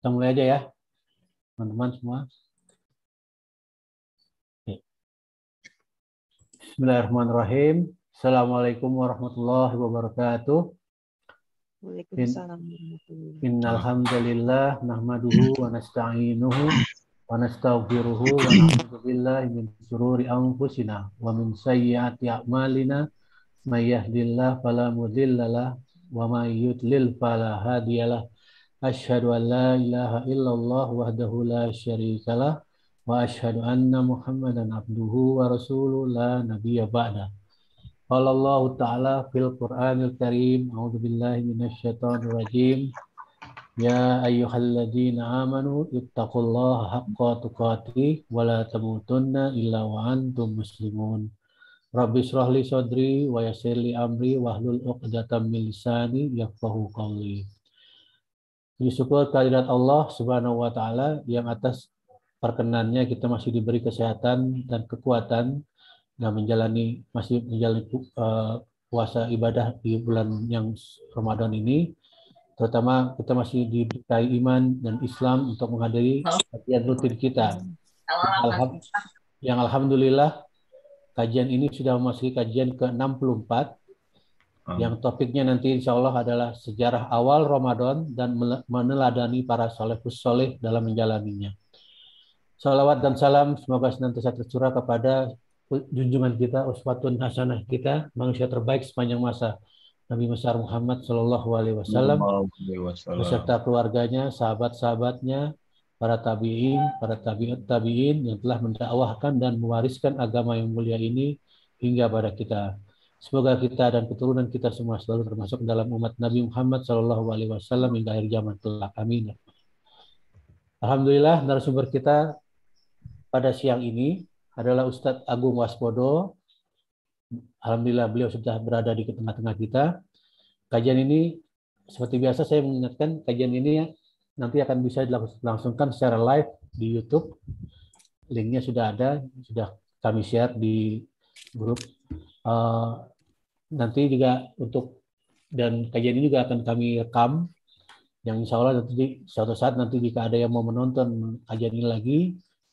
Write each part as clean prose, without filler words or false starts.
Kita mulai aja ya, teman-teman semua. Bismillahirrahmanirrahim. Assalamualaikum warahmatullahi wabarakatuh. Waalaikumsalam warahmatullahi Innal wabarakatuh. hamdalillah nahmaduhu wa nasta'inuhu wa nastaghfiruhu wa na'udzu billahi min shururi anfusina wa min sayyiati a'malina may yahdihillahu fala mudhillalah wa may yudlil fala hadiyalah. Asyhadu an la ilaha illallah wahdahu la syarikalah wa asyhadu anna Muhammadan abduhu wa rasuluhu la nabiyya ba'da. Qala Allah Ta'ala fil Qur'anil Karim, a'udzu billahi minasyaitonir rajim. Ya ayyuhalladzina amanu ittaqullaha haqqa tuqatih wa la tamutunna illa wa antum muslimun. Rabbi shrah li sadri wa yassir li amri wahlul 'uqdatam min lisani yafqahu qawli. Puji syukur kehadirat Allah Subhanahu wa taala yang atas perkenannya kita masih diberi kesehatan dan kekuatan dan masih menjalani puasa ibadah di bulan yang Ramadan ini, terutama kita masih diberi iman dan Islam untuk menghadiri kajian rutin kita. Yang alhamdulillah kajian ini sudah memasuki kajian ke-64 yang topiknya nanti insya Allah adalah sejarah awal Ramadan dan meneladani para salafus soleh dalam menjalaninya. Salawat dan salam semoga senantiasa tercurah kepada junjungan kita, uswatun hasanah kita, manusia terbaik sepanjang masa, Nabi besar Muhammad Shallallahu Alaihi Wasallam, beserta keluarganya, sahabat-sahabatnya, para tabi'ut tabi'in yang telah mendakwahkan dan mewariskan agama yang mulia ini hingga pada kita. Semoga kita dan keturunan kita semua selalu termasuk dalam umat Nabi Muhammad Shallallahu Alaihi Wasallam hingga akhir zaman kelak. Amin. Alhamdulillah, narasumber kita pada siang ini adalah Ustadz Agung Waspodo. Alhamdulillah beliau sudah berada di tengah-tengah kita. Kajian ini seperti biasa saya mengingatkan kajian ini nanti akan bisa dilangsungkan secara live di YouTube. Linknya sudah ada, sudah kami share di grup. Nanti juga dan kajian ini juga akan kami rekam, yang insya Allah nanti suatu saat nanti jika ada yang mau menonton kajian ini lagi,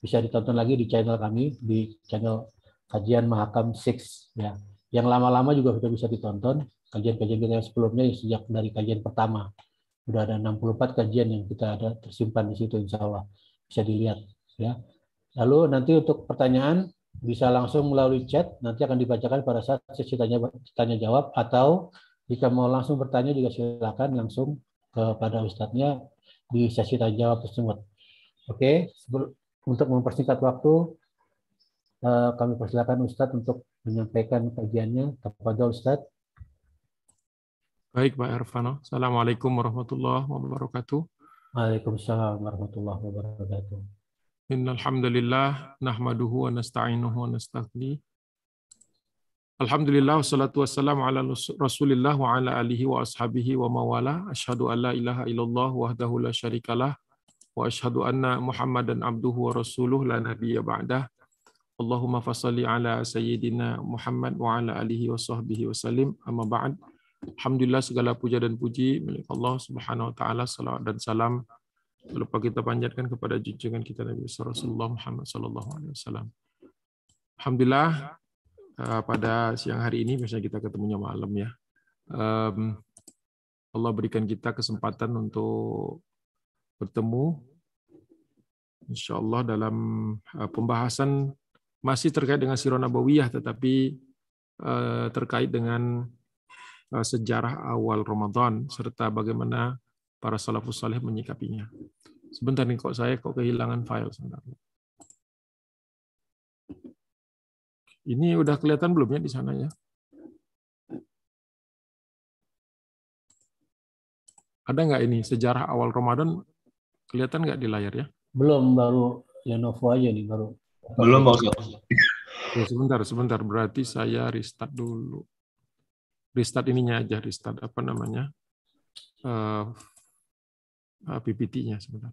bisa ditonton lagi di channel kami, di channel Kajian Mahakam 6 ya. Yang lama-lama juga sudah bisa ditonton kajian-kajian kita yang sebelumnya sejak dari kajian pertama. Sudah ada 64 kajian yang kita ada tersimpan di situ, insya Allah bisa dilihat ya. Lalu nanti untuk pertanyaan bisa langsung melalui chat, nanti akan dibacakan pada saat sesi tanya jawab, atau jika mau langsung bertanya juga silakan langsung kepada Ustadznya di sesi tanya jawab tersebut. Oke, untuk mempersingkat waktu, kami persilakan Ustadz untuk menyampaikan kajiannya. Kepada Ustadz. Baik, Pak Ervano. Assalamualaikum warahmatullahi wabarakatuh. Waalaikumsalam warahmatullahi wabarakatuh. Innal hamdalillah nahmaduhu wa nasta'inuhu wa nastaghfiruh. Alhamdulillah wassalatu wassalamu ala Rasulillah wa ala alihi wa ashabihi wa mawala. Asyhadu an la ilaha illallah wahdahu la syarikalah wa asyhadu anna Muhammadan abduhu wa rasuluh la nabiyya ba'dah. Allahumma fassalli ala sayyidina Muhammad wa ala alihi wa sahbihi wasallim. Amma ba'd. Alhamdulillah segala puja dan puji milik Allah Subhanahu wa taala, salawat dan salam lupa kita panjatkan kepada junjungan kita Nabi Rasulullah Muhammad sallallahu alaihi wasallam. Alhamdulillah pada siang hari ini biasanya kita ketemunya malam ya. Allah berikan kita kesempatan untuk bertemu insyaallah dalam pembahasan masih terkait dengan Sirah Nabawiyah, tetapi terkait dengan sejarah awal Ramadan serta bagaimana para salafus saleh menyikapinya. Sebentar nih, saya kehilangan file sebenarnya. Ini udah kelihatan belum ya di sana ya? Ada nggak ini sejarah awal Ramadan, kelihatan nggak di layar ya? Belum, baru Lenovo aja nih baru. Belum, Pak Ustaz. Ya, sebentar. Berarti saya restart dulu. Restart ininya aja, restart apa namanya? PPT-nya sebentar.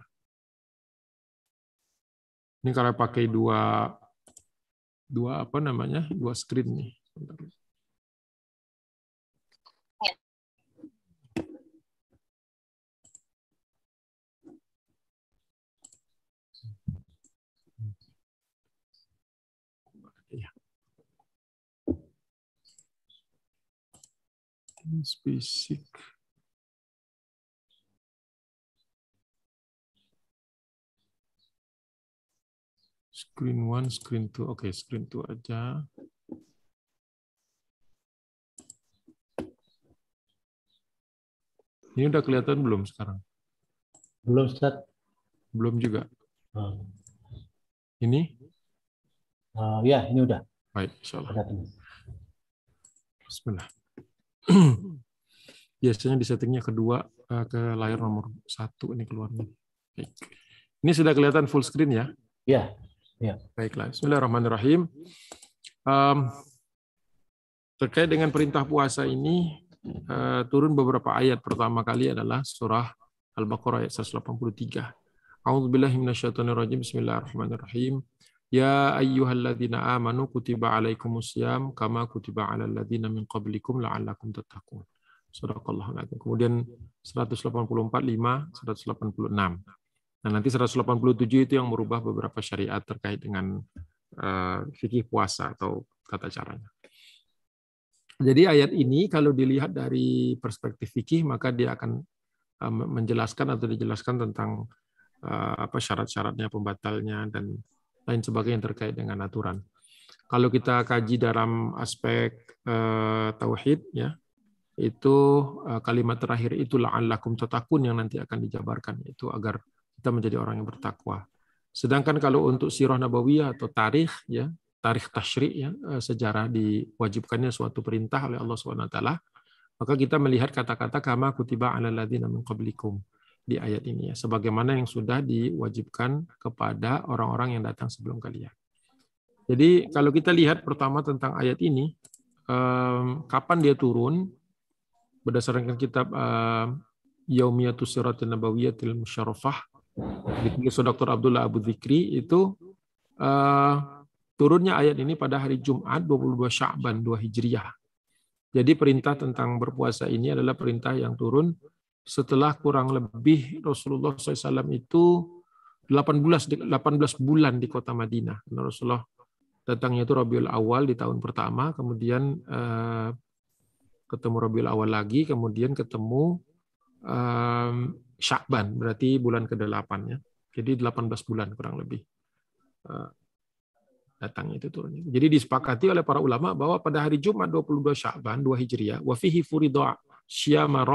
Ini kalau pakai dua apa namanya? Dua screen nih. Sebentar. It's basic. Screen 1, screen 2. Oke, screen 2 aja. Ini udah kelihatan belum sekarang? Belum, Ustaz. Belum juga. Oh. Ini? Ya, ini udah. Baik, insyaallah. Ada ini. Bismillah. Biasanya di settingnya kedua ke layar nomor 1 ini keluarnya. Baik. Ini sudah kelihatan full screen ya? Ya, ya. Baiklah. Bismillahirrahmanirrahim. Terkait dengan perintah puasa ini, turun beberapa ayat. Pertama kali adalah surah Al-Baqarah ayat 183. A'udzubillahi minasyaitonirrajim. Bismillahirrahmanirrahim. Ya ayyuhalladzina amanu kutiba alaikumusiyam kama kutiba alal ladzina min qablikum la'allakum tattaqun. Shadaqallahul adzim. Kemudian 184, 5, 186. Nah, nanti 187 itu yang merubah beberapa syariat terkait dengan fikih puasa atau tata caranya. Jadi ayat ini kalau dilihat dari perspektif fikih maka dia akan menjelaskan atau dijelaskan tentang syarat-syaratnya, pembatalnya dan lain sebagainya terkait dengan aturan. Kalau kita kaji dalam aspek tauhid ya, itu kalimat terakhir itu la'allakum tattaqun yang nanti akan dijabarkan, itu agar kita menjadi orang yang bertakwa. Sedangkan kalau untuk sirah nabawiyah atau tarikh ya, tarikh tasyri' ya, sejarah diwajibkannya suatu perintah oleh Allah SWT, maka kita melihat kata-kata kama kutiba 'alal ladzina min qablikum di ayat ini ya, sebagaimana yang sudah diwajibkan kepada orang-orang yang datang sebelum kalian. Jadi kalau kita lihat pertama tentang ayat ini, kapan dia turun, berdasarkan kitab Yaumiyatus Siratin Nabawiyatil Musyarrafah ditulis Dr. Abdullah Abu Dzikri, itu turunnya ayat ini pada hari Jumat 22 Sya'ban 2 Hijriah. Jadi perintah tentang berpuasa ini adalah perintah yang turun setelah kurang lebih Rasulullah SAW itu 18 bulan di kota Madinah. Rasulullah datangnya itu Rabiul Awal di tahun pertama, kemudian ketemu Rabiul Awal lagi, kemudian ketemu Sya'ban, berarti bulan ke-8 ya. Jadi 18 bulan kurang lebih datangnya itu turunnya. Jadi disepakati oleh para ulama bahwa pada hari Jumat 22 Sya'ban 2 Hijriah wa fihi furidu syiyama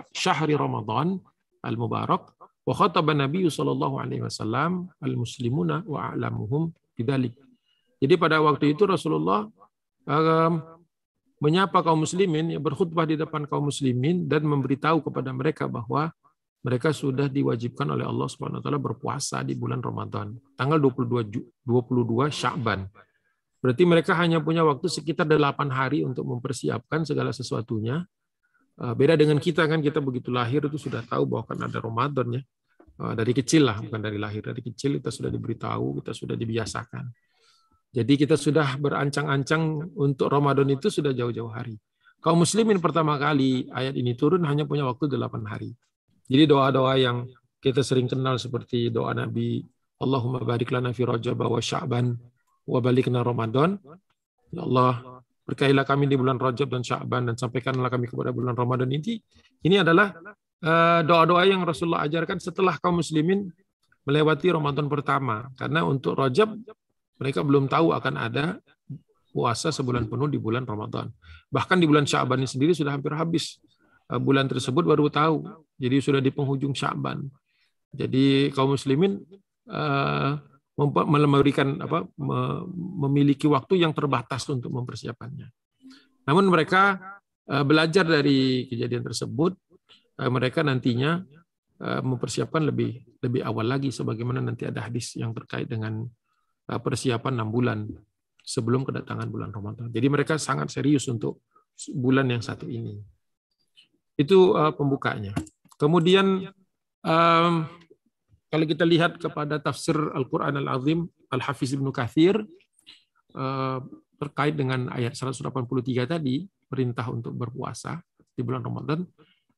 syahri Ramadan al-mubarak wa khataba Nabi sallallahu alaihi wasallam al-muslimuna wa a'lamuhum bidzalik. Jadi pada waktu itu Rasulullah menyapa kaum muslimin, berkhutbah di depan kaum muslimin dan memberitahu kepada mereka bahwa mereka sudah diwajibkan oleh Allah Subhanahu wa taala berpuasa di bulan Ramadan, tanggal 22 Sya'ban. Berarti mereka hanya punya waktu sekitar 8 hari untuk mempersiapkan segala sesuatunya. Beda dengan kita kan, kita begitu lahir itu sudah tahu bahwa kan ada Ramadan ya. Dari kecil lah, bukan dari lahir, dari kecil kita sudah diberitahu, kita sudah dibiasakan. Jadi kita sudah berancang-ancang untuk Ramadan itu sudah jauh-jauh hari. Kaum muslimin pertama kali ayat ini turun hanya punya waktu 8 hari. Jadi doa-doa yang kita sering kenal seperti doa Nabi, Allahumma barik lana fi Rajab wa Sya'ban wa balikna Ramadan. Ya Allah, berkailah kami di bulan Rajab dan Sya'ban dan sampaikanlah kami kepada bulan Ramadan ini. Ini adalah doa-doa yang Rasulullah ajarkan setelah kaum muslimin melewati Ramadan pertama. Karena untuk Rajab mereka belum tahu akan ada puasa sebulan penuh di bulan Ramadan. Bahkan di bulan Sya'ban ini sendiri sudah hampir habis. Bulan tersebut baru tahu. Jadi sudah di penghujung Sya'ban. Jadi kaum muslimin memiliki waktu yang terbatas untuk mempersiapkannya. Namun mereka belajar dari kejadian tersebut, mereka nantinya mempersiapkan lebih awal lagi, sebagaimana nanti ada hadis yang terkait dengan persiapan 6 bulan sebelum kedatangan bulan Ramadan. Jadi mereka sangat serius untuk bulan yang satu ini. Itu pembukanya. Kemudian kalau kita lihat kepada tafsir Al-Quran Al-Azim Al-Hafiz Ibnu Katsir terkait dengan ayat 183 tadi, perintah untuk berpuasa di bulan Ramadan,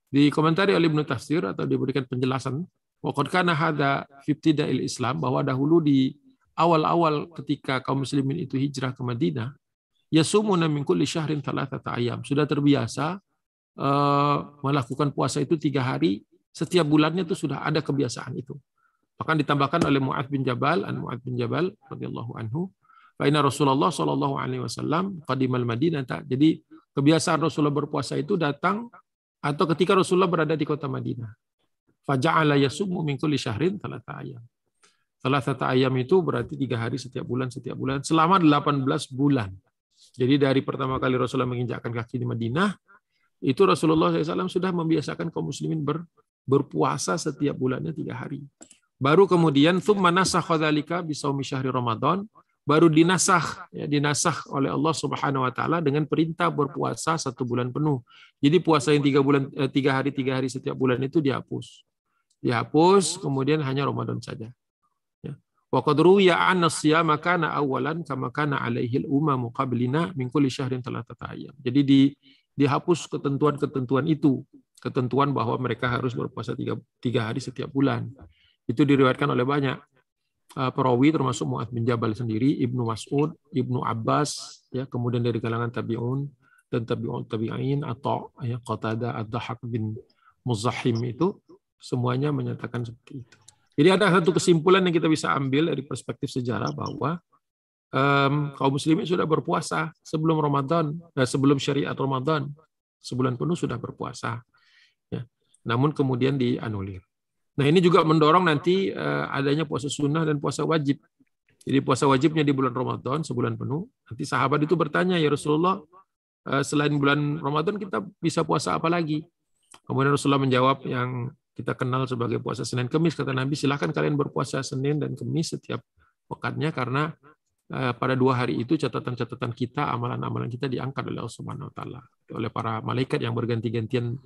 dikomentari oleh Ibnu Katsir atau diberikan penjelasan, waqad kana hadza fi ibtida'il Islam, bahwa dahulu di awal-awal ketika kaum muslimin itu hijrah ke Madinah, yasumuna min kulli syahrin thalathata ayyam. Sudah terbiasa melakukan puasa itu 3 hari setiap bulannya, itu sudah ada kebiasaan itu. Bahkan ditambahkan oleh Mu'adz bin Jabal radhiyallahu anhu, fa inna Rasulullah sallallahu alaihi wasallam qadimal Madinah. Jadi kebiasaan Rasulullah berpuasa itu datang atau ketika Rasulullah berada di kota Madinah. Fa ja'ala yasumu min kulli syahrin thalathata ayyam. Thalathata ayyam itu berarti 3 hari setiap bulan selama 18 bulan. Jadi dari pertama kali Rasulullah menginjakkan kaki di Madinah, itu Rasulullah SAW sudah membiasakan kaum muslimin berpuasa setiap bulannya 3 hari. Baru kemudian tsumma nasakha dzalika bi shaumi syahri Ramadan, baru dinasakh oleh Allah Subhanahu wa taala dengan perintah berpuasa 1 bulan penuh. Jadi puasa yang 3 hari setiap bulan itu dihapus, kemudian hanya Ramadan saja. Wa qad ruwiya anna as-siyama kana awalan kama kana alaihi al-umamu qablina min kulli syahrin thalathata ayyam. Jadi dihapus ketentuan-ketentuan itu, ketentuan bahwa mereka harus berpuasa 3 hari setiap bulan. Itu diriwayatkan oleh banyak perawi, termasuk Mu'adz bin Jabal sendiri, Ibnu Mas'ud, Ibnu Abbas, ya, kemudian dari kalangan tabi'un dan tabi'in atau ya, Qatadah, Ad-Dhahhak bin Muzahim, itu semuanya menyatakan seperti itu. Jadi ada satu kesimpulan yang kita bisa ambil dari perspektif sejarah bahwa kaum muslimin sudah berpuasa sebelum Ramadan, sebelum syariat Ramadan, sebulan penuh sudah berpuasa. Ya. Namun kemudian dianulir. Nah, ini juga mendorong nanti adanya puasa sunnah dan puasa wajib. Jadi puasa wajibnya di bulan Ramadan sebulan penuh. Nanti sahabat itu bertanya, ya Rasulullah, selain bulan Ramadan kita bisa puasa apa lagi? Kemudian Rasulullah menjawab yang kita kenal sebagai puasa Senin Kemis. Kata Nabi, silahkan kalian berpuasa Senin dan Kemis setiap pekannya, karena pada 2 hari itu catatan-catatan kita, amalan-amalan kita diangkat oleh Allah Subhanahu wa taala, oleh para malaikat yang berganti-gantian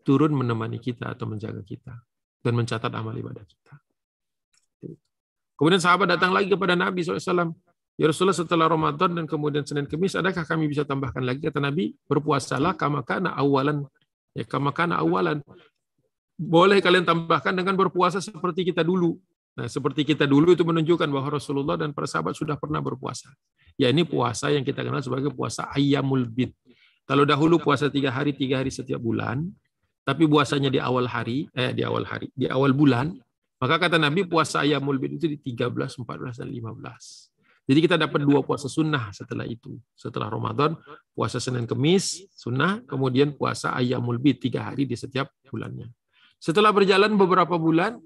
turun menemani kita atau menjaga kita dan mencatat amal ibadah kita. Kemudian sahabat datang lagi kepada Nabi SAW. Ya Rasulullah, setelah Ramadan dan kemudian Senin Kemis, adakah kami bisa tambahkan lagi? Kata Nabi, berpuasalah kama kana awalan. Ya, kama kana awalan. Boleh kalian tambahkan dengan berpuasa seperti kita dulu. Nah, seperti kita dulu itu menunjukkan bahwa Rasulullah dan para sahabat sudah pernah berpuasa. Ya, ini puasa yang kita kenal sebagai puasa ayyamul bid. Kalau dahulu puasa 3 hari setiap bulan, tapi puasanya di awal bulan, maka kata Nabi puasa ayyamul bid itu di 13, 14, dan 15. Jadi kita dapat 2 puasa sunnah setelah itu. Setelah Ramadan, puasa Senin Kemis sunnah, kemudian puasa ayyamul bid 3 hari di setiap bulannya. Setelah berjalan beberapa bulan,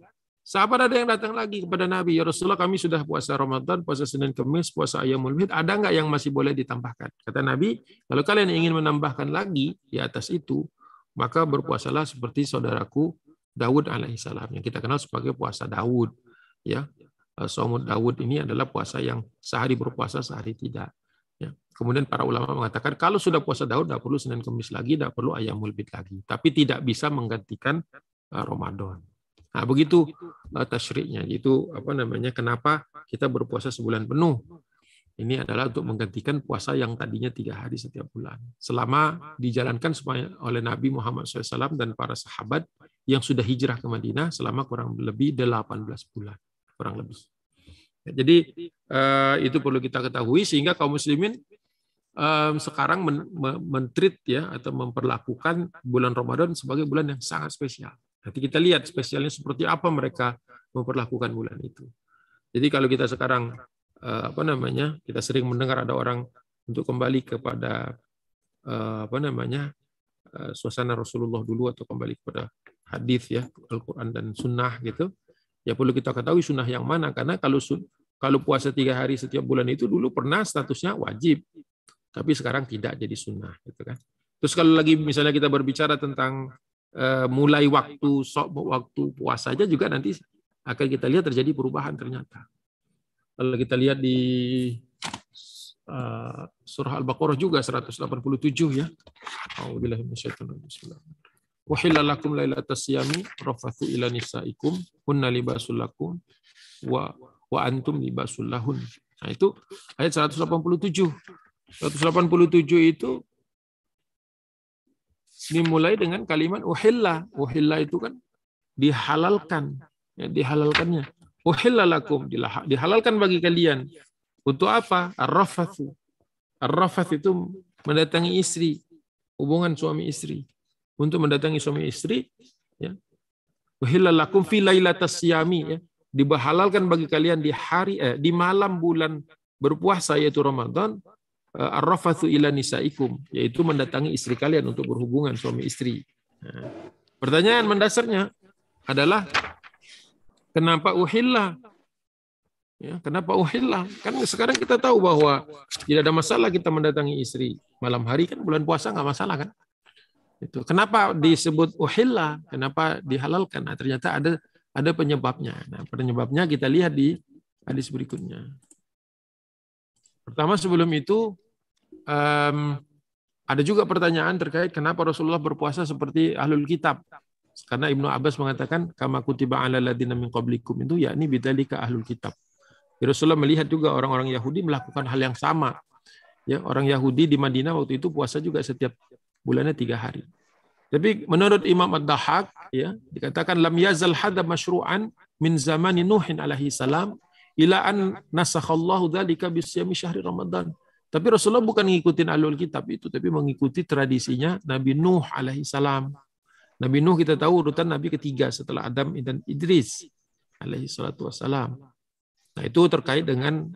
sahabat ada yang datang lagi kepada Nabi, ya Rasulullah, kami sudah puasa Ramadan, puasa Senin Kemis, puasa ayyamul bid, ada nggak yang masih boleh ditambahkan? Kata Nabi, kalau kalian ingin menambahkan lagi di atas itu, maka berpuasalah seperti saudaraku Daud alaihissalam, yang kita kenal sebagai puasa Daud. Ya, Shaumud Daud ini adalah puasa yang sehari berpuasa, sehari tidak. Ya. Kemudian para ulama mengatakan kalau sudah puasa Daud, tidak perlu Senin Kemis lagi, tidak perlu ayyamul bid lagi, tapi tidak bisa menggantikan Ramadan. Nah, begitu tasyriknya. Itu kenapa kita berpuasa sebulan penuh. Ini adalah untuk menggantikan puasa yang tadinya 3 hari setiap bulan. Selama dijalankan oleh Nabi Muhammad SAW dan para sahabat yang sudah hijrah ke Madinah selama kurang lebih 18 bulan. Kurang lebih. Jadi itu perlu kita ketahui, sehingga kaum muslimin sekarang men-treat ya, atau memperlakukan bulan Ramadan sebagai bulan yang sangat spesial. Nanti kita lihat spesialnya seperti apa mereka memperlakukan bulan itu. Jadi kalau kita sekarang kita sering mendengar ada orang untuk kembali kepada suasana Rasulullah dulu, atau kembali kepada hadis ya, Al-Qur'an dan sunnah gitu. Ya perlu kita ketahui sunnah yang mana, karena kalau puasa 3 hari setiap bulan itu dulu pernah statusnya wajib, tapi sekarang tidak jadi sunnah gitu kan. Terus kalau lagi misalnya kita berbicara tentang mulai waktu puasa aja juga nanti akan kita lihat terjadi perubahan ternyata. Kalau kita lihat di surah Al-Baqarah juga 187 ya. A'udzubillahi minasyaitonir rajim. Wa hillal lakum lailatas siyami rafathu ila nisaikum hunna libasul lakum wa antum libasul lahun. Nah, itu ayat 187. 187 itu dimulai dengan kalimat uhilla. Uhilla itu kan dihalalkan, ya, dihalalkannya. Uhilla lakum, dihalalkan bagi kalian. Untuk apa? Ar-rafathu. Ar-rafath itu mendatangi istri, hubungan suami istri. Untuk mendatangi suami istri, ya. Uhilla lakum fi lailatas siyami, ya. Dihalalkan bagi kalian di malam bulan berpuasa yaitu Ramadan, ar-rafathu ila nisaikum, yaitu mendatangi istri kalian untuk berhubungan suami istri. Nah, pertanyaan mendasarnya adalah kenapa uhilla? Ya, kenapa uhilla? Kan sekarang kita tahu bahwa tidak ada masalah kita mendatangi istri malam hari, kan bulan puasa nggak masalah kan? Itu kenapa disebut uhilla? Kenapa dihalalkan? Nah, ternyata ada penyebabnya. Nah, penyebabnya kita lihat di hadis berikutnya. Pertama sebelum itu ada juga pertanyaan terkait kenapa Rasulullah berpuasa seperti ahlul kitab. Karena Ibnu Abbas mengatakan kama kutiba 'alal ladzina min qablikum, itu yakni bidzalika ahlul kitab. Rasulullah melihat juga orang-orang Yahudi melakukan hal yang sama. Ya, orang Yahudi di Madinah waktu itu puasa juga setiap bulannya 3 hari. Tapi menurut Imam Ad-Dahhak, ya, dikatakan lam yazal hadza masyru'an min zamani Nuhin alaihi salam ila an nasakhallahu dzalika bi siyami syahri Ramadan. Tapi Rasulullah bukan ngikutin ahlul kitab itu, tapi mengikuti tradisinya Nabi Nuh alaihi salam. Nabi Nuh kita tahu urutan nabi ketiga setelah Adam dan Idris alaihi salatu wassalam. Nah, itu terkait dengan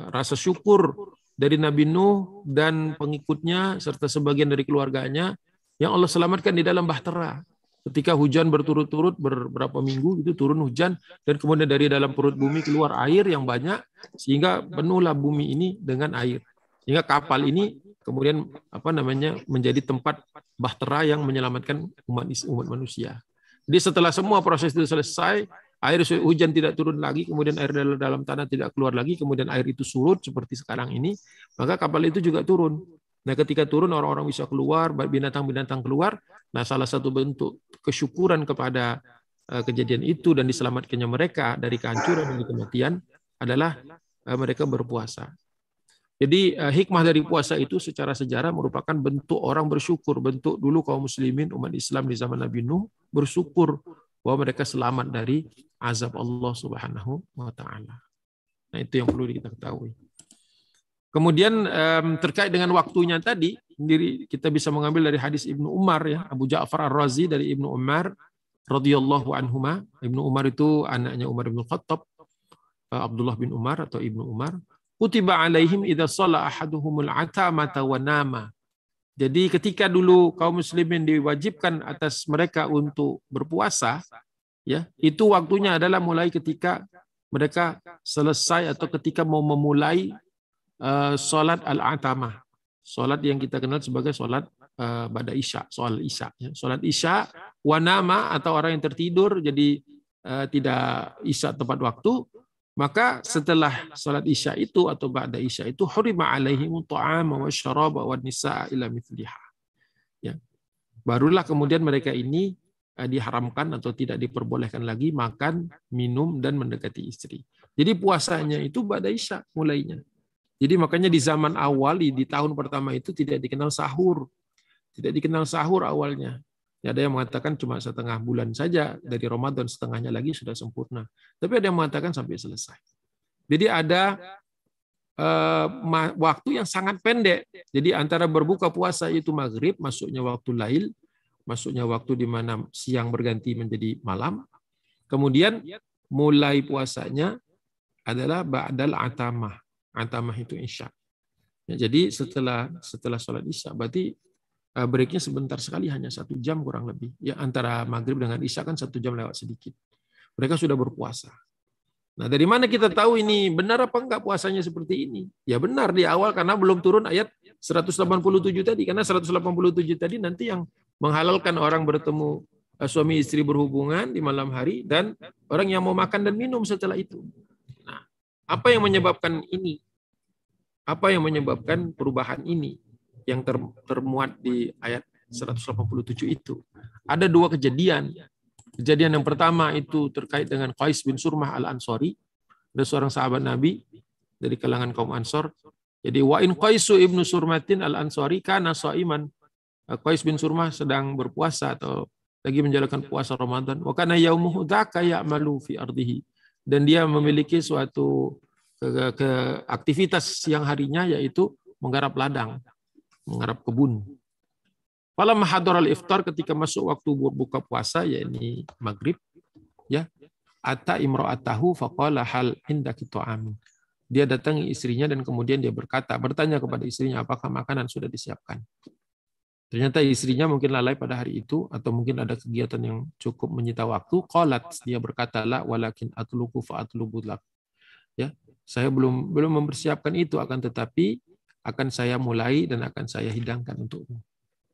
rasa syukur dari Nabi Nuh dan pengikutnya serta sebagian dari keluarganya yang Allah selamatkan di dalam bahtera. Ketika hujan berturut-turut beberapa minggu itu turun hujan dan kemudian dari dalam perut bumi keluar air yang banyak sehingga penuhlah bumi ini dengan air. Sehingga kapal ini kemudian menjadi tempat bahtera yang menyelamatkan umat manusia. Jadi setelah semua proses itu selesai, air hujan tidak turun lagi, kemudian air dalam tanah tidak keluar lagi, kemudian air itu surut seperti sekarang ini, maka kapal itu juga turun. Nah, ketika turun orang-orang bisa keluar, binatang-binatang keluar. Nah, salah satu bentuk kesyukuran kepada kejadian itu dan diselamatkannya mereka dari kehancuran dan kematian adalah mereka berpuasa. Jadi hikmah dari puasa itu secara sejarah merupakan bentuk orang bersyukur, bentuk dulu kaum muslimin umat Islam di zaman Nabi Nuh bersyukur bahwa mereka selamat dari azab Allah Subhanahu wa taala. Nah, itu yang perlu kita ketahui. Kemudian terkait dengan waktunya tadi, kita bisa mengambil dari hadis Ibnu Umar, ya, Abu Ja'far Ar-Razi dari Ibnu Umar radhiyallahu anhuma. Ibnu Umar itu anaknya Umar bin Khattab, Abdullah bin Umar atau Ibnu Umar. Kutiba alaihim idza shalla ahaduhumul atamata wa nama. Jadi ketika dulu kaum muslimin diwajibkan atas mereka untuk berpuasa, ya, itu waktunya adalah mulai ketika mereka selesai atau ketika mau memulai salat al-atamah. Salat yang kita kenal sebagai salat ba'da isya, salat isya, ya. Salat isya wa nama atau orang yang tertidur jadi tidak isya tepat waktu. Maka setelah salat isya itu atau ba'da isya itu hurima alaihim ta'ama wa syaraba wa nisaa ila mithliha. Ya. Barulah kemudian mereka ini diharamkan atau tidak diperbolehkan lagi makan, minum dan mendekati istri. Jadi puasanya itu ba'da isya mulainya. Jadi makanya di zaman awal di tahun pertama itu tidak dikenal sahur. Tidak dikenal sahur awalnya. Ya, ada yang mengatakan cuma setengah bulan saja dari Ramadan, setengahnya lagi sudah sempurna. Tapi ada yang mengatakan sampai selesai. Jadi ada waktu yang sangat pendek. Jadi antara berbuka puasa itu maghrib, masuknya waktu lail, masuknya waktu di mana siang berganti menjadi malam. Kemudian mulai puasanya adalah ba'dal atamah. Atamah itu isya. Ya, jadi setelah sholat isya, berarti breaknya sebentar sekali, hanya 1 jam kurang lebih. Ya, antara maghrib dengan isya kan 1 jam lewat sedikit. Mereka sudah berpuasa. Nah, dari mana kita tahu ini benar apa enggak puasanya seperti ini? Ya benar di awal karena belum turun ayat 187 tadi. Karena 187 tadi nanti yang menghalalkan orang bertemu suami istri berhubungan di malam hari dan orang yang mau makan dan minum setelah itu. Nah, apa yang menyebabkan ini? Apa yang menyebabkan perubahan ini? Yang termuat di ayat 187 itu. Ada 2 kejadian. Kejadian yang pertama itu terkait dengan Qais bin Surmah al-Ansari. Ada seorang sahabat Nabi dari kalangan kaum Ansor. Jadi wa in Qaisu ibnu Surmatin al-Ansari kana shaiman. Qais bin Surmah sedang berpuasa atau lagi menjalankan puasa Ramadan. Wa kana yaumuhu dzaka ya'malu fi ardihi. Dan dia memiliki suatu aktivitas siang harinya yaitu menggarap ladang, menggarap kebun. Falamma hadaral iftar, ketika masuk waktu berbuka puasa, yakni maghrib, ya, ata imra'atahu faqala hal indaki ta'am. Dia datangi istrinya dan kemudian dia bertanya kepada istrinya, apakah makanan sudah disiapkan. Ternyata istrinya mungkin lalai pada hari itu, atau mungkin ada kegiatan yang cukup menyita waktu. Qalat, dia berkata, la walakin atlubu fa atlubu lak. Ya, saya belum mempersiapkan itu, akan tetapi akan saya mulai dan akan saya hidangkan untukmu.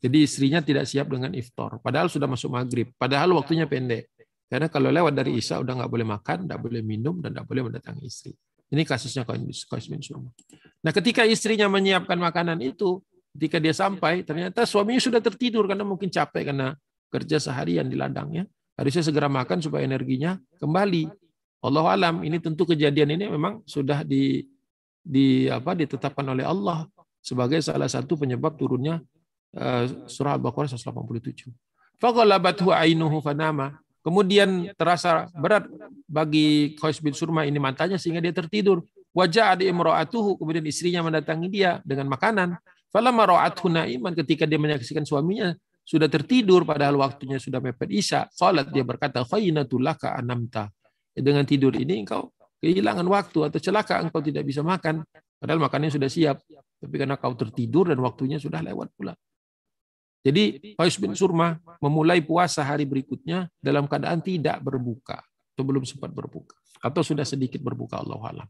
Jadi istrinya tidak siap dengan iftar, padahal sudah masuk maghrib, padahal waktunya pendek. Karena kalau lewat dari isya udah nggak boleh makan, nggak boleh minum, dan nggak boleh mendatangi istri. Ini kasusnya Qais bin Surmah. Nah, ketika istrinya menyiapkan makanan itu, ketika dia sampai, ternyata suaminya sudah tertidur karena mungkin capek karena kerja seharian di ladangnya. Harusnya segera makan supaya energinya kembali. Allahu alam, ini tentu kejadian ini memang sudah ditetapkan oleh Allah sebagai salah satu penyebab turunnya surah Al-Baqarah 187. Faghalabathu ainuhu fanama. Kemudian terasa berat bagi Qais bin Surmah ini matanya sehingga dia tertidur. Wajah adi imra'atuhu, kemudian istrinya mendatangi dia dengan makanan. Falamma ra'athu naiman, ketika dia menyaksikan suaminya sudah tertidur padahal waktunya sudah mepet isya, salat, dia berkata, khainatul laka anamta. Dengan tidur ini engkau kehilangan waktu atau celaka, engkau tidak bisa makan padahal makannya sudah siap, tapi karena kau tertidur dan waktunya sudah lewat pula. Jadi Qais bin Surmah memulai puasa hari berikutnya dalam keadaan tidak berbuka atau belum sempat berbuka atau sudah sedikit berbuka, Allahu a'lam.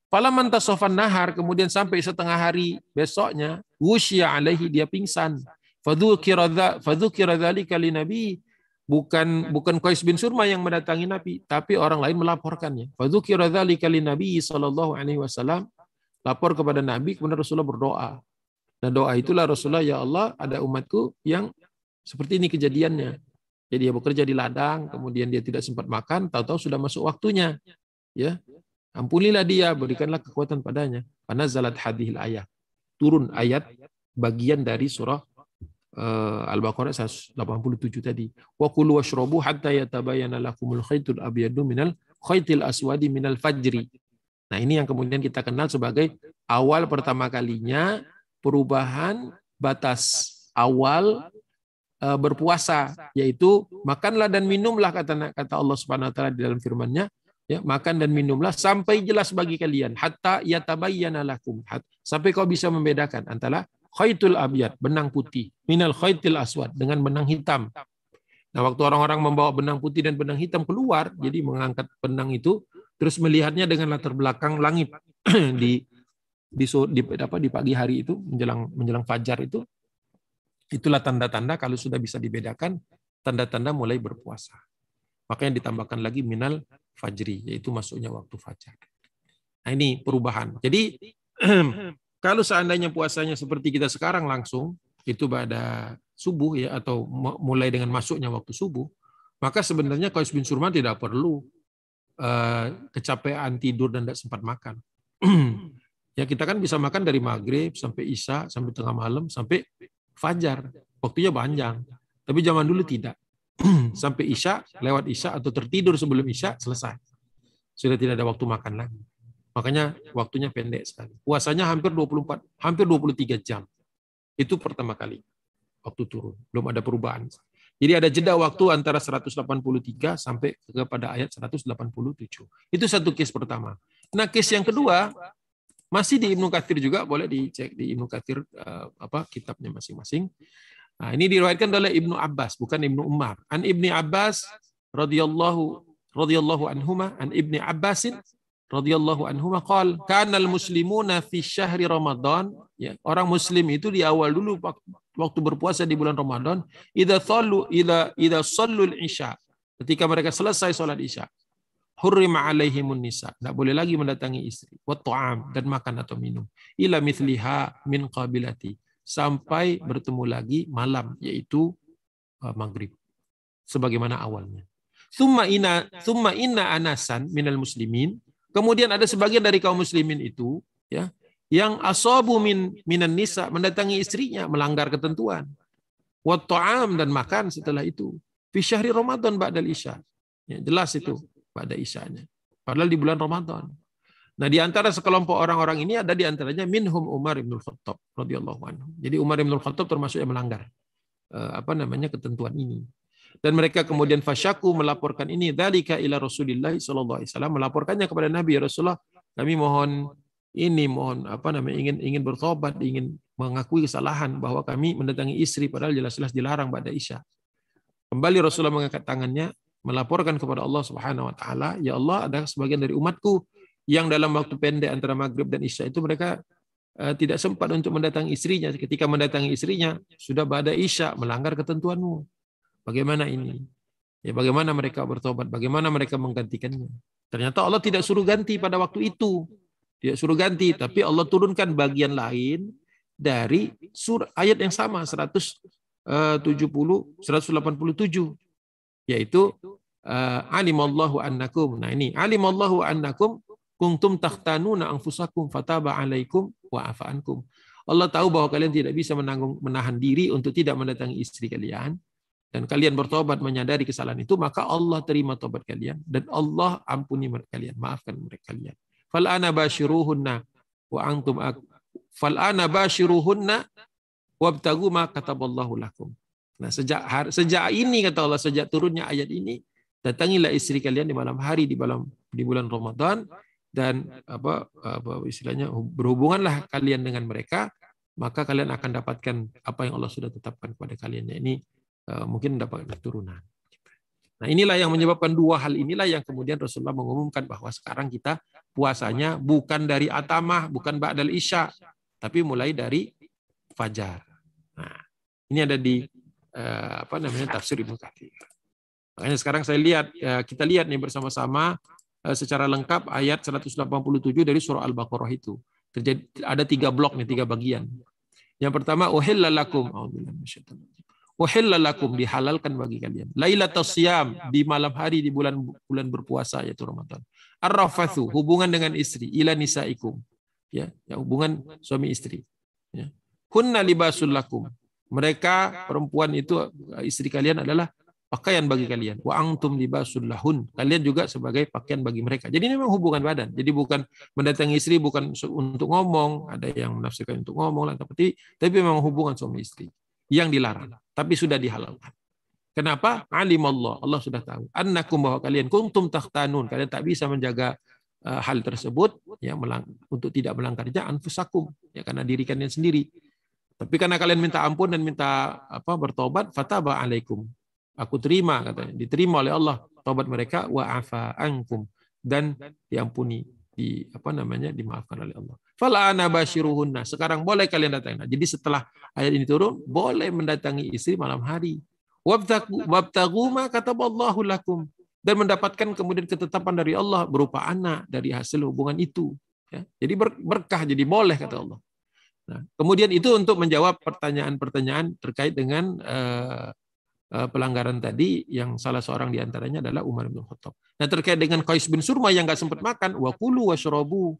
Falamman tasafan nahar, kemudian sampai setengah hari besoknya, wusya alaihi, dia pingsan. Fadzukira dzalika linabi, bukan Qais bin Surmah yang mendatangi Nabi, tapi orang lain melaporkannya. Fadzukira dzalika linabi sallallahu alaihi wasallam, lapor kepada Nabi, kemudian Rasulullah berdoa. Nah, doa itulah Rasulullah, ya Allah, ada umatku yang seperti ini kejadiannya. Jadi dia bekerja di ladang, kemudian dia tidak sempat makan, tahu-tahu sudah masuk waktunya. Ya, ampunilah dia, berikanlah kekuatan padanya. Panazalat hadhil ayat. Turun ayat bagian dari surah Al-Baqarah 187 tadi. Wa kulu washrabu hatta yatabayyana lakumul khaytul abyadu minal khaytil aswadi minal fajri. Nah, ini yang kemudian kita kenal sebagai awal pertama kalinya perubahan batas awal berpuasa, yaitu makanlah dan minumlah, kata Allah Subhanahu wa taala di dalam firman-Nya, ya, makan dan minumlah sampai jelas bagi kalian, hatta yatabayyana lakum, sampai kau bisa membedakan antara khaytul abyad, benang putih, minal khaytil aswad, dengan benang hitam. Nah, waktu orang-orang membawa benang putih dan benang hitam keluar, jadi mengangkat benang itu terus melihatnya dengan latar belakang langit di pagi hari itu, menjelang fajar itu, itulah tanda-tanda kalau sudah bisa dibedakan, tanda-tanda mulai berpuasa. Makanya ditambahkan lagi minal fajri, yaitu masuknya waktu fajar. Nah, ini perubahan. Jadi kalau seandainya puasanya seperti kita sekarang langsung, itu pada subuh, ya, atau mulai dengan masuknya waktu subuh, maka sebenarnya Qais bin Surmah tidak perlu kecapean tidur dan tidak sempat makan. Ya, kita kan bisa makan dari maghrib sampai isya, sampai tengah malam, sampai fajar. Waktunya panjang. Tapi zaman dulu tidak. Sampai isya, lewat isya, atau tertidur sebelum isya, selesai. Sudah tidak ada waktu makan lagi. Makanya waktunya pendek sekali. Puasanya hampir 23 jam. Itu pertama kali waktu turun. Belum ada perubahan. Jadi ada jeda waktu antara 183 sampai kepada ayat 187. Itu satu case pertama. Nah, case yang kedua, masih di Ibnu Katsir juga, boleh dicek di Ibnu Katsir kitabnya masing-masing. Nah, ini diriwayatkan oleh Ibnu Abbas, bukan Ibnu Umar. An Ibni Abbas radhiyallahu anhuma, an Ibni Abbasin radhiyallahu anhuma qala kana al-muslimuna fi syahri Ramadan, ya, orang muslim itu di awal dulu waktu berpuasa di bulan Ramadan, idza sallul isya, ketika mereka selesai salat isya, hurrima alaihimun nisa, tidak boleh lagi mendatangi istri, wa ta'am, dan makan atau minum, ila mithliha min qabilati, sampai bertemu lagi malam, yaitu maghrib, sebagaimana awalnya. Summa inna anasan minal muslimin, kemudian ada sebagian dari kaum muslimin itu, ya, yang asabu minan nisa, mendatangi istrinya, melanggar ketentuan, wa ta'am, dan makan setelah itu, fi syahri Ramadan ba'dal isya, ya, jelas itu pada isyanya. Padahal di bulan Ramadan. Nah, di antara sekelompok orang-orang ini ada di antaranya minhum Umar bin Khattab radhiyallahu anhu. Jadi Umar bin Khattab termasuk yang melanggar ketentuan ini. Dan mereka kemudian fasyaku melaporkan ini dzalika ila Rasulillah sallallahu alaihi wasallam, melaporkannya kepada Nabi, ya Rasulullah, kami mohon ingin bertobat, ingin mengakui kesalahan bahwa kami mendatangi istri padahal jelas-jelas dilarang ba'da isya. Kembali Rasulullah mengangkat tangannya melaporkan kepada Allah Subhanahu wa taala, ya Allah, ada sebagian dari umatku yang dalam waktu pendek antara maghrib dan isya itu mereka tidak sempat untuk mendatangi istrinya. Ketika mendatangi istrinya sudah ba'da isya, melanggar ketentuanmu. Bagaimana ini? Ya, bagaimana mereka bertobat? Bagaimana mereka menggantikannya? Ternyata Allah tidak suruh ganti pada waktu itu. Tidak suruh ganti, tapi Allah turunkan bagian lain dari ayat yang sama 187, yaitu alimallahu annakum. Nah, ini alimallahu annakum kuntum takhtanuna anfusakum fataba alaikum wa afa ankum. Allah tahu bahwa kalian tidak bisa menahan diri untuk tidak mendatangi istri kalian, dan kalian bertobat menyadari kesalahan itu, maka Allah terima tobat kalian dan Allah ampuni mereka kalian, maafkan mereka kalian. Fal'ana bashiruhunna wa antum fal'ana bashiruhunna wabtagu ma kataballahu lakum. Nah, sejak ini kata Allah, sejak turunnya ayat ini, datangilah istri kalian di malam hari di bulan Ramadan, dan istilahnya berhubunganlah kalian dengan mereka, maka kalian akan dapatkan apa yang Allah sudah tetapkan kepada kalian. Ini mungkin mendapat keturunan. Nah, inilah yang menyebabkan dua hal inilah yang kemudian Rasulullah mengumumkan bahwa sekarang kita puasanya bukan dari atamah, bukan ba'dal isya, tapi mulai dari fajar. Nah, ini ada di tafsir Ibnu Katsir. Makanya sekarang kita lihat nih bersama-sama secara lengkap ayat 187 dari surah Al-Baqarah itu. Ada 3 blok nih, 3 bagian. Yang pertama, uhilla lakum, uhilla lakum, dihalalkan bagi kalian. Lailatul Siyam, di malam hari di bulan berpuasa, yaitu Ramadan. Ar-rafathu, hubungan dengan istri, ila nisaikum, ya hubungan suami istri. Ya. Hunna libasul lakum, mereka perempuan itu, istri kalian adalah pakaian bagi kalian. Wa antum libasul lahun, kalian juga sebagai pakaian bagi mereka. Jadi ini memang hubungan badan. Jadi bukan mendatangi istri bukan untuk ngomong, ada yang menafsirkan untuk ngomong lah, tapi memang hubungan suami istri yang dilarang, tapi sudah dihalalkan. Kenapa? Alimallah, Allah sudah tahu. Annakum, bahwa kalian kuntum takhtanun, kalian tak bisa menjaga hal tersebut, ya, untuk tidak melanggarnya, anfusakum, ya, karena diri kalian sendiri. Tapi karena kalian minta ampun dan minta bertobat, fataba alaikum, aku terima, katanya, diterima oleh Allah tobat mereka, wa afa ankum, dan diampuni, dimaafkan oleh Allah. Fal'ana bashiruhunna, sekarang boleh kalian datangi. Jadi setelah ayat ini turun, boleh mendatangi istri malam hari. Wabtagu ma kataballahu lakum, dan mendapatkan kemudian ketetapan dari Allah berupa anak dari hasil hubungan itu. Ya, jadi berkah, jadi boleh, kata Allah. Nah, kemudian itu untuk menjawab pertanyaan-pertanyaan terkait dengan pelanggaran tadi, yang salah seorang diantaranya adalah Umar bin Khattab. Nah, terkait dengan Qais bin Surma yang nggak sempat makan, wa kulu washrabu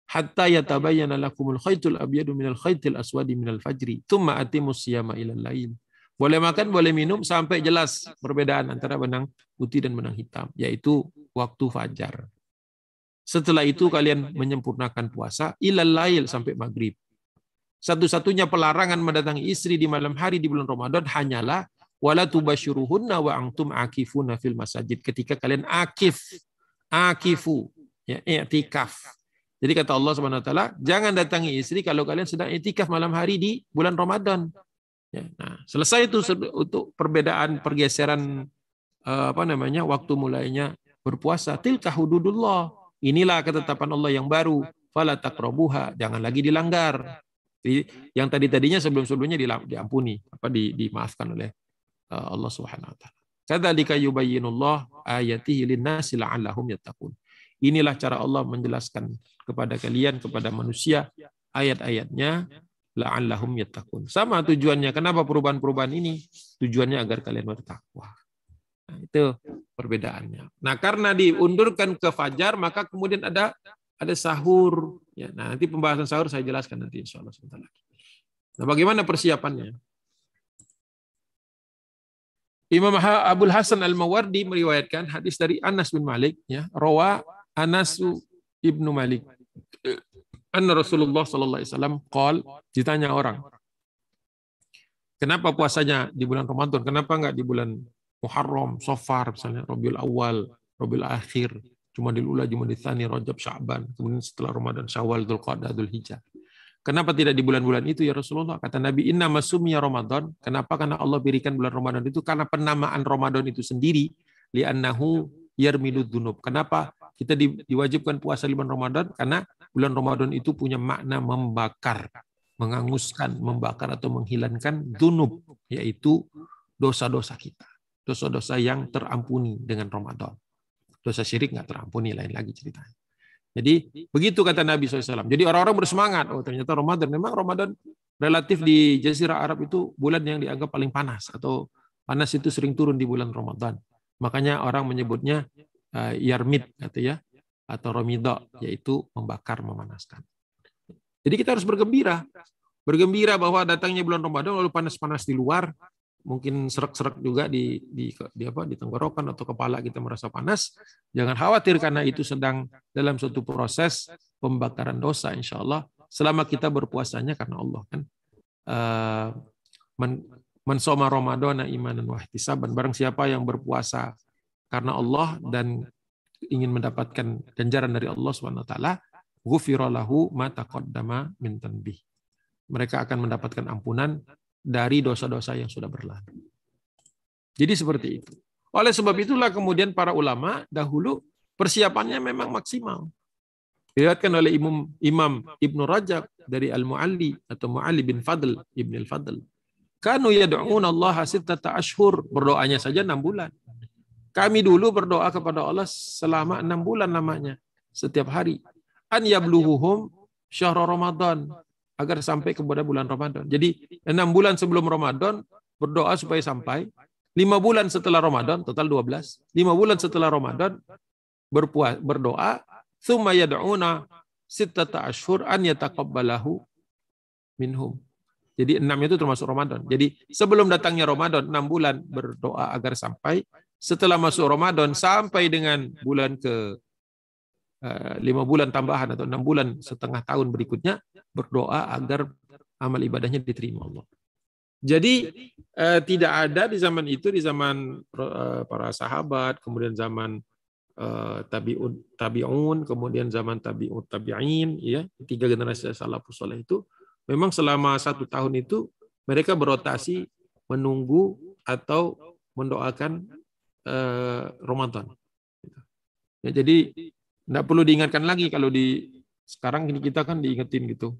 hatta yatabayyana lakumul khaytul abyadu minal khaytil aswadi minal fajri tsumma atimus siyama ilal lail. Boleh makan, boleh minum sampai jelas perbedaan antara benang putih dan benang hitam, yaitu waktu fajar. Setelah itu kalian menyempurnakan puasa ilal lail, sampai maghrib. Satu-satunya pelarangan mendatangi istri di malam hari di bulan Ramadan hanyalah wala tubashiruhunna wa antum akifuna fil masajid, ketika kalian akifu, ya, i'tikaf. Jadi kata Allah Subhanahu wa taala, jangan datangi istri kalau kalian sedang i'tikaf malam hari di bulan Ramadan. Ya, nah, selesai itu untuk perbedaan pergeseran waktu mulainya berpuasa. Tilka hududullah. Inilah ketetapan Allah yang baru. Fala taqrabuha, jangan lagi dilanggar. Jadi, yang tadinya sebelum-sebelumnya diampuni, dimaafkan oleh Allah Subhanahu wa taala. Kadzalika yubayyinullah ayatihi lin-nasi la'allahum yattaqun. Inilah cara Allah menjelaskan kepada kalian, kepada manusia, ayat-ayatnya, la'allahum yattaqun. Sama tujuannya. Kenapa perubahan-perubahan ini? Tujuannya agar kalian bertakwa. Nah, itu perbedaannya. Nah, karena diundurkan ke fajar, maka kemudian ada sahur. Ya, nah, nanti pembahasan sahur saya jelaskan nanti insyaallah sebentar lagi. Nah, bagaimana persiapannya? Imam Abul Hasan Al-Mawardi meriwayatkan hadis dari Anas bin Malik, ya, rawa Anasu Ibnu Malik. Anna Rasulullah sallallahu alaihi wasallam qol, ditanya orang, kenapa puasanya di bulan Ramadan? Kenapa enggak di bulan Muharram, Safar, misalnya Rabiul Awal, Rabiul Akhir, Jumadil Ula, Jumadil Tsani, Rajab, Sya'ban, kemudian setelah Ramadan Syawal, Dzulqa'dah, Dzulhijjah. Kenapa tidak di bulan-bulan itu ya Rasulullah? Kata Nabi, inna masumya Ramadan. Kenapa? Karena Allah berikan bulan Ramadan itu karena penamaan Ramadan itu sendiri, li'annahu yarmilud dzunub. Kenapa kita diwajibkan puasa di bulan Ramadan? Karena bulan Ramadan itu punya makna membakar, menganguskan, membakar atau menghilangkan dzunub, yaitu dosa-dosa kita. Dosa-dosa yang terampuni dengan Ramadan. Dosa syirik nggak terampuni, lain lagi ceritanya. Jadi begitu kata Nabi SAW. Jadi orang-orang bersemangat. Oh ternyata Ramadan. Memang Ramadan relatif di Jazirah Arab itu bulan yang dianggap paling panas. Atau panas itu sering turun di bulan Ramadan. Makanya orang menyebutnya yarmid atau romidha, yaitu membakar, memanaskan. Jadi kita harus bergembira. Bergembira bahwa datangnya bulan Ramadan lalu panas-panas di luar. Mungkin serak-serak juga di tenggorokan atau kepala kita merasa panas. Jangan khawatir karena itu sedang dalam suatu proses pembakaran dosa insya Allah. Selama kita berpuasanya karena Allah kan. Man shoma Ramadhana imanan wa ihtisaban. Barang siapa yang berpuasa karena Allah dan ingin mendapatkan ganjaran dari Allah Subhanahu wa taala, ghufira lahu ma taqaddama min tanbih. Mereka akan mendapatkan ampunan dari dosa-dosa yang sudah berlalu. Jadi seperti itu. Oleh sebab itulah kemudian para ulama dahulu persiapannya memang maksimal. Diriwayatkan oleh Imam Ibnu Rajab dari Al-Mu'alli atau Mu'alli bin Fadl, Ibn al-Fadl. Kanu yad'una Allah sittata ashhur. Berdoanya saja 6 bulan. Kami dulu berdoa kepada Allah selama 6 bulan namanya. Setiap hari. An yabluhuhum syahr Ramadan. Agar sampai kepada bulan Ramadan. Jadi 6 bulan sebelum Ramadan berdoa supaya sampai. 5 bulan setelah Ramadan, total 12. 5 bulan setelah Ramadan berdoa. Tsumma yad'una sittata ashhur an yataqabbalahu minhum. Jadi 6 itu termasuk Ramadan. Jadi sebelum datangnya Ramadan 6 bulan berdoa agar sampai. Setelah masuk Ramadan sampai dengan bulan ke 5 bulan tambahan atau 6 bulan setengah tahun berikutnya berdoa agar amal ibadahnya diterima Allah. Jadi tidak ada di zaman itu, di zaman para sahabat, kemudian zaman tabi'un, kemudian zaman tabi'in, ya, 3 generasi salafus saleh itu memang selama 1 tahun itu mereka berotasi menunggu atau mendoakan Ramadan. Ya, jadi nggak perlu diingatkan lagi kalau sekarang ini kita kan diingetin gitu.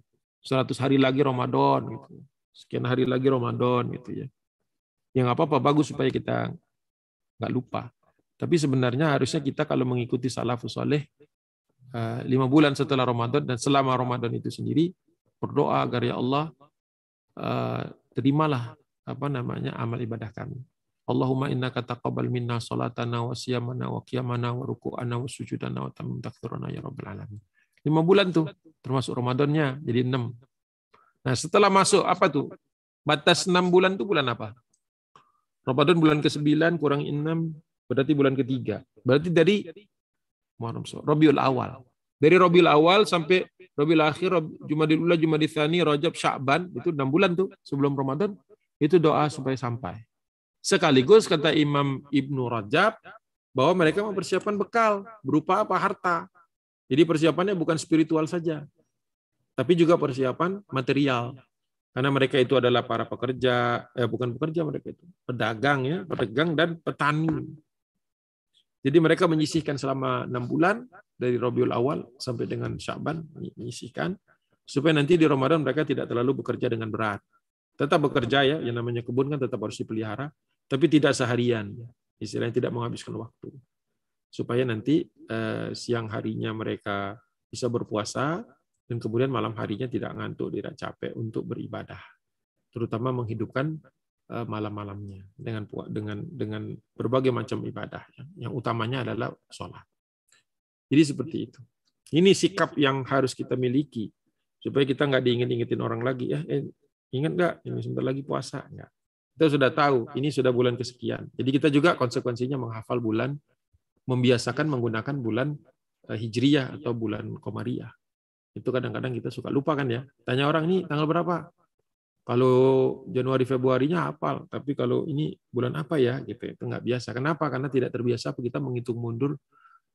100 hari lagi Ramadan gitu. Sekian hari lagi Ramadan gitu ya. Ya nggak apa-apa, bagus supaya kita nggak lupa. Tapi sebenarnya harusnya kita kalau mengikuti salafus saleh 5 bulan setelah Ramadan dan selama Ramadan itu sendiri berdoa agar ya Allah terimalah amal ibadah kami. Allahumma innaka taqabbal minna salatana wa siyamana wa qiyamana wa ruku'ana wa sujudana wa tamim takfirana ya rabbal alamin. 5 bulan tuh termasuk Ramadannya jadi 6. Nah, setelah masuk apa tuh? Batas 6 bulan tuh bulan apa? Ramadan bulan ke-9 kurang 6 berarti bulan ke-3. Berarti dari Rabiul Awal. Dari Rabiul Awal sampai Rabiul Akhir, Jumadil Ula, Jumadil Tsani, Rajab, Sya'ban, itu 6 bulan tuh sebelum Ramadan. Itu doa supaya sampai. Sekaligus kata Imam Ibnu Rajab bahwa mereka mempersiapkan bekal berupa apa? Harta. Jadi persiapannya bukan spiritual saja, tapi juga persiapan material. Karena mereka itu adalah para pekerja, bukan pekerja, mereka itu pedagang ya, pedagang dan petani. Jadi mereka menyisihkan selama 6 bulan dari Rabiul Awal sampai dengan Sya'ban, menyisihkan supaya nanti di Ramadan mereka tidak terlalu bekerja dengan berat. Tetap bekerja ya, yang namanya kebun kan tetap harus dipelihara, tapi tidak seharian, istilahnya tidak menghabiskan waktu. Supaya nanti siang harinya mereka bisa berpuasa, dan kemudian malam harinya tidak ngantuk, tidak capek untuk beribadah. Terutama menghidupkan malam-malamnya dengan berbagai macam ibadah. Yang utamanya adalah sholat. Jadi seperti itu. Ini sikap yang harus kita miliki, supaya kita nggak diinget-ingetin orang lagi, ingat nggak, ini sebentar lagi puasa. Nggak. Kita sudah tahu, ini sudah bulan kesekian. Jadi kita juga konsekuensinya menghafal bulan, membiasakan menggunakan bulan Hijriyah atau bulan Qamariyah. Itu kadang-kadang kita suka lupa kan ya. Tanya orang ini tanggal berapa? Kalau Januari Februarinya hafal, tapi kalau ini bulan apa ya gitu. Itu nggak biasa. Kenapa? Karena tidak terbiasa kita menghitung mundur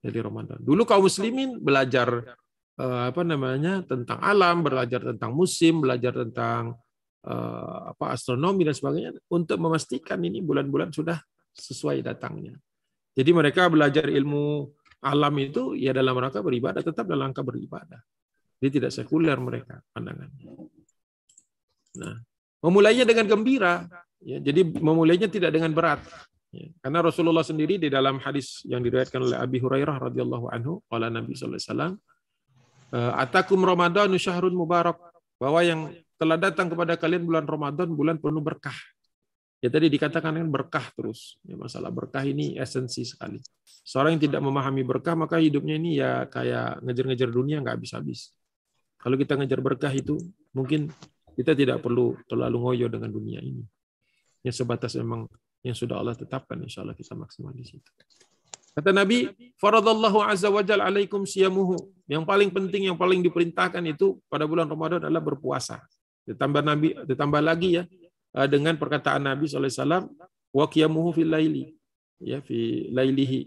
dari Ramadan. Dulu kaum muslimin belajar tentang alam, belajar tentang musim, belajar tentang astronomi dan sebagainya untuk memastikan ini bulan-bulan sudah sesuai datangnya. Jadi mereka belajar ilmu alam itu ya dalam rangka beribadah, tetap dalam rangka beribadah. Jadi tidak sekuler mereka pandangannya. Nah, memulainya dengan gembira, ya, jadi memulainya tidak dengan berat. Ya, karena Rasulullah sendiri di dalam hadis yang diriwayatkan oleh Abi Hurairah radhiyallahu anhu, qala Nabi sallallahu alaihi wasallam, atakum Ramadhanu syahrun mubarak, bahwa yang telah datang kepada kalian bulan Ramadan, bulan penuh berkah. Ya tadi dikatakan kan berkah terus. Ya, masalah berkah ini esensi sekali. Seorang yang tidak memahami berkah, maka hidupnya ini ya kayak ngejar-ngejar dunia nggak habis-habis. Kalau kita ngejar berkah itu, mungkin kita tidak perlu terlalu ngoyo dengan dunia ini. Yang sebatas memang yang sudah Allah tetapkan, insya Allah kita maksimal di situ. Kata Nabi, faradallahu azza wa jalla alaikum siyamuhu. Yang paling penting, yang paling diperintahkan itu pada bulan Ramadan adalah berpuasa. Ditambah lagi ya, dengan perkataan Nabi SAW, wa qiyamuhu fil laili, ya fi lailihi,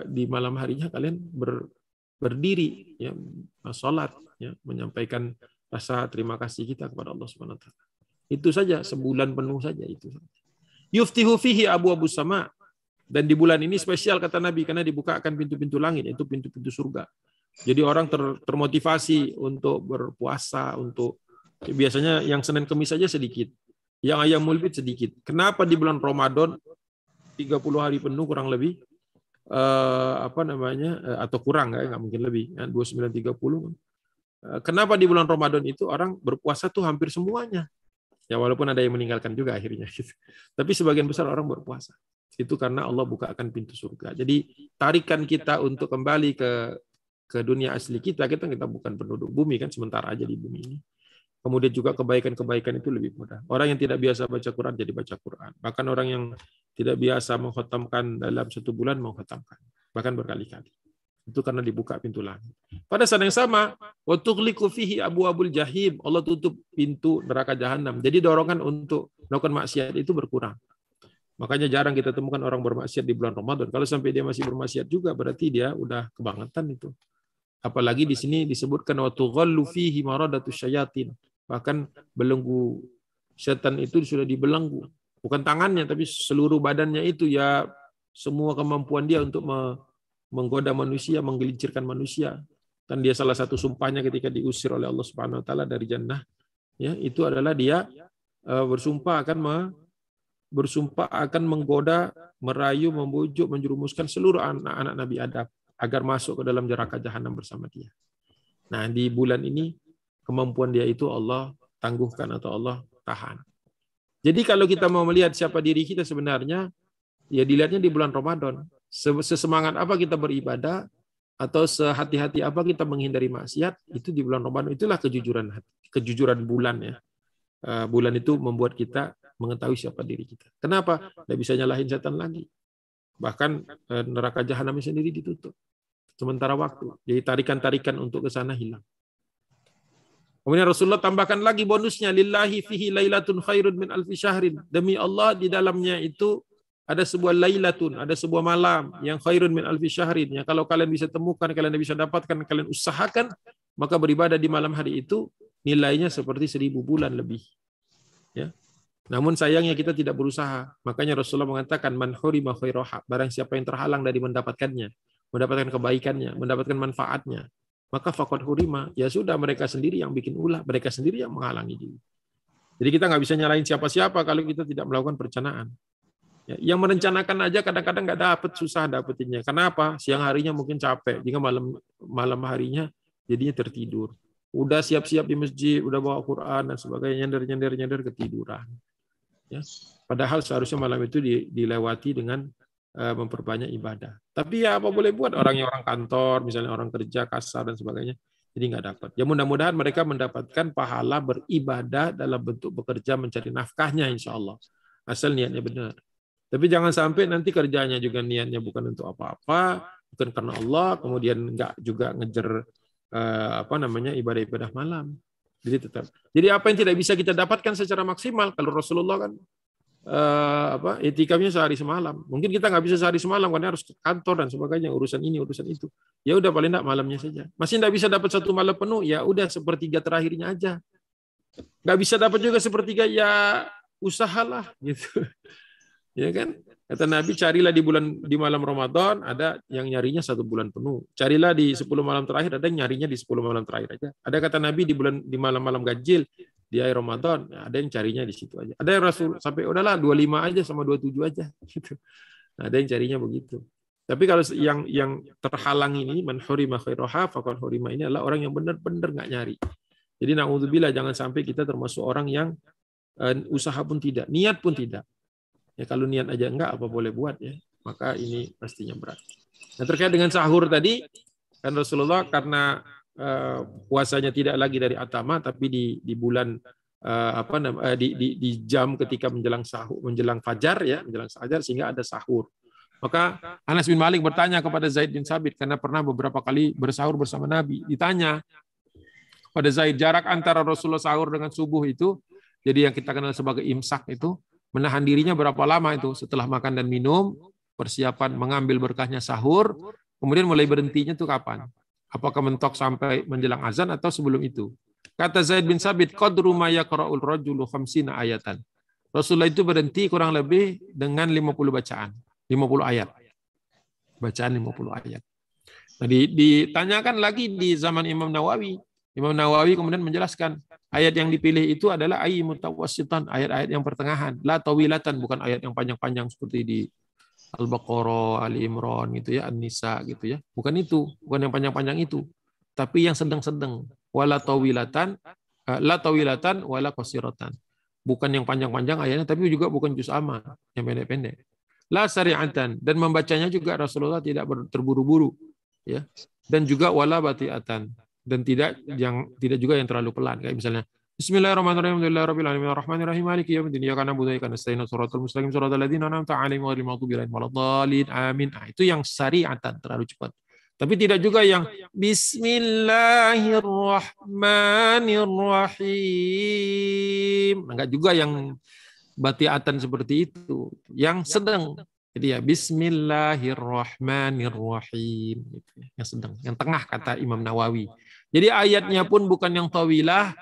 di malam harinya kalian berdiri, ya, salat, ya, menyampaikan rasa terima kasih kita kepada Allah Subhanahu wa taala. Itu saja, sebulan penuh saja itu. Yuftihu fihi abu-abu sama, dan di bulan ini spesial kata Nabi karena dibukakan pintu-pintu langit, itu pintu-pintu surga. Jadi orang termotivasi untuk berpuasa, untuk biasanya yang Senin Kemis saja sedikit. Yang Ayyamul Bid sedikit. Kenapa di bulan Ramadan 30 hari penuh kurang lebih atau kurang nggak mungkin lebih ya, 29-30. Kenapa di bulan Ramadan itu orang berpuasa tuh hampir semuanya. Ya walaupun ada yang meninggalkan juga akhirnya gitu. Tapi sebagian besar orang berpuasa. Itu karena Allah bukakan pintu surga. Jadi tarikan kita untuk kembali ke dunia asli kita bukan penduduk bumi kan, sementara aja di bumi ini. Kemudian juga kebaikan-kebaikan itu lebih mudah. Orang yang tidak biasa baca Quran jadi baca Quran. Bahkan orang yang tidak biasa mengkhatamkan dalam 1 bulan mengkhatamkan. Bahkan berkali-kali. Itu karena dibuka pintu langit. Pada saat yang sama, wa tughliqu fihi abwaabul jahim. Allah tutup pintu neraka jahanam. Jadi dorongan untuk melakukan maksiat itu berkurang. Makanya jarang kita temukan orang bermaksiat di bulan Ramadan. Kalau sampai dia masih bermaksiat juga berarti dia udah kebangetan itu. Apalagi di sini disebutkan wa tughallu fihi maradatus syayatin. Bahkan belenggu setan itu sudah dibelenggu, bukan tangannya tapi seluruh badannya itu, ya semua kemampuan dia untuk menggoda manusia, menggelincirkan manusia. Kan dia salah satu sumpahnya ketika diusir oleh Allah Subhanahu wa taala dari jannah, ya itu adalah dia bersumpah akan menggoda, merayu, membujuk, menjerumuskan seluruh anak-anak Nabi Adam agar masuk ke dalam neraka jahanam bersama dia. Nah, di bulan ini kemampuan dia itu Allah tangguhkan atau Allah tahan. Jadi kalau kita mau melihat siapa diri kita sebenarnya, ya dilihatnya di bulan Ramadan. Sesemangat apa kita beribadah, atau sehati-hati apa kita menghindari maksiat, itu di bulan Ramadan. Itulah kejujuran bulan ya. Bulan itu membuat kita mengetahui siapa diri kita. Kenapa? Tidak bisa nyalahin setan lagi. Bahkan neraka jahanam sendiri ditutup sementara waktu. Jadi tarikan-tarikan untuk ke sana hilang. Kemudian Rasulullah tambahkan lagi bonusnya, lillahi fihi lailatun khairun min alfi syahrin. Demi Allah di dalamnya itu ada sebuah lailatun, ada sebuah malam yang khairun min alfi syahrin. Ya, kalau kalian bisa temukan, kalian bisa dapatkan, kalian usahakan, maka beribadah di malam hari itu nilainya seperti 1000 bulan lebih. Ya. Namun sayangnya kita tidak berusaha. Makanya Rasulullah mengatakan man hurima khairaha, barang siapa yang terhalang dari mendapatkannya, mendapatkan kebaikannya, mendapatkan manfaatnya, maka faqad hurima, ya sudah mereka sendiri yang bikin ulah, mereka sendiri yang menghalangi diri. Jadi kita nggak bisa nyalain siapa-siapa kalau kita tidak melakukan perencanaan. Ya, yang merencanakan aja kadang-kadang nggak dapat, susah dapetinnya. Kenapa? Siang harinya mungkin capek, jika malam harinya jadinya tertidur. Udah siap-siap di masjid, udah bawa Quran dan sebagainya, nyender ketiduran. Ya. Padahal seharusnya malam itu dilewati dengan memperbanyak ibadah. Tapi ya apa boleh buat, orang kantor, misalnya orang kerja kasar dan sebagainya, jadi nggak dapat. Ya mudah-mudahan mereka mendapatkan pahala beribadah dalam bentuk bekerja mencari nafkahnya, insya Allah. Asal niatnya benar. Tapi jangan sampai nanti kerjanya juga niatnya bukan untuk apa-apa, bukan karena Allah, kemudian nggak juga ngejar ibadah-ibadah malam. Jadi tetap. Jadi apa yang tidak bisa kita dapatkan secara maksimal, kalau Rasulullah kan itikafnya sehari semalam. Mungkin kita nggak bisa sehari semalam karena harus ke kantor dan sebagainya, urusan ini, urusan itu. Ya udah paling enggak malamnya saja. Masih nggak bisa dapat 1 malam penuh, ya udah sepertiga terakhirnya aja. Nggak bisa dapat juga sepertiga, ya usahalah gitu. Ya kan? Kata Nabi, carilah di malam Ramadan, ada yang nyarinya 1 bulan penuh. Carilah di 10 malam terakhir, ada yang nyarinya di 10 malam terakhir aja. Ada kata Nabi di malam-malam ganjil di akhir Ramadan, ada yang carinya di situ aja. Ada yang Rasul sampai udahlah 25 aja sama 27 aja gitu. Nah, ada yang carinya begitu. Tapi kalau yang terhalang ini, man hurima khairaha faqad hurima, ini adalah orang yang benar-benar nggak nyari. Jadi naudzubillah, jangan sampai kita termasuk orang yang usaha pun tidak, niat pun tidak. Ya kalau niat aja enggak, apa boleh buat ya. Maka ini pastinya berat. Nah, terkait dengan sahur tadi, kan Rasulullah karena puasanya tidak lagi dari atama, tapi di bulan di jam ketika menjelang sahur, menjelang fajar ya, menjelang fajar, sehingga ada sahur. Maka Anas bin Malik bertanya kepada Zaid bin Sabit, karena pernah beberapa kali bersahur bersama Nabi. Ditanya pada Zaid, jarak antara Rasulullah sahur dengan subuh itu, jadi yang kita kenal sebagai imsak itu, menahan dirinya berapa lama itu setelah makan dan minum, persiapan mengambil berkahnya sahur, kemudian mulai berhentinya itu kapan? Apakah mentok sampai menjelang azan atau sebelum itu? Kata Zaid bin Sabit, qadru ma yaqra'ul rajulu 50 ayatan. Rasulullah itu berhenti kurang lebih dengan 50 bacaan, 50 ayat. Bacaan 50 ayat. Nah, ditanyakan lagi di zaman Imam Nawawi. Imam Nawawi kemudian menjelaskan, ayat yang dipilih itu adalah ayat mutawassitan, ayat-ayat yang pertengahan, la tawilatan, bukan ayat yang panjang-panjang seperti di Al-Baqarah, Ali Imran gitu ya, An-Nisa gitu ya. Bukan itu, bukan yang panjang-panjang itu, tapi yang sedang-sedang. Wala tawilatan, la tawilatan wala qasiratan. Bukan yang panjang-panjang ayatnya, tapi juga bukan juz amma, yang pendek-pendek. La sari'atan, dan membacanya juga Rasulullah tidak terburu-buru ya. Dan juga wala bati'atan, dan tidak juga yang terlalu pelan, kayak misalnya Bismillahirrahmanirrahim, alhamdulillahirabbil alamin, arrahmanirrahim, maliki yaumiddin, iyyaka na'budu wa iyyaka nasta'in, shiratal mustaqim, shiratal ladzina an'amta 'alaihim ghairil maghdubi 'alaihim waladdallin, amin. Nah, itu yang syariatan, terlalu cepat. Tapi tidak juga yang Bismillahirrahmanirrahim. Enggak juga yang batiatan seperti itu, yang sedang. Jadi ya Bismillahirrahmanirrahim, yang sedang, yang tengah, kata Imam Nawawi. Jadi ayatnya pun bukan yang tawilah,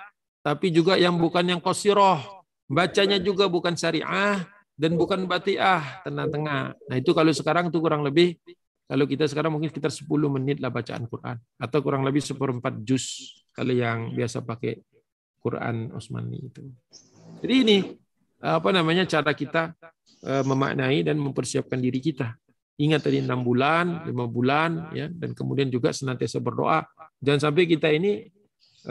tapi juga yang bukan yang qasirah. Bacanya juga bukan syariah dan bukan batiah, tengah-tengah. Nah, itu kalau sekarang itu kurang lebih, kalau kita sekarang mungkin sekitar 10 menit lah bacaan Quran, atau kurang lebih 1/4 juz kalau yang biasa pakai Quran Utsmani itu. Jadi ini cara kita memaknai dan mempersiapkan diri kita. Ingat tadi 6 bulan, 5 bulan ya, dan kemudian juga senantiasa berdoa. Jangan sampai kita ini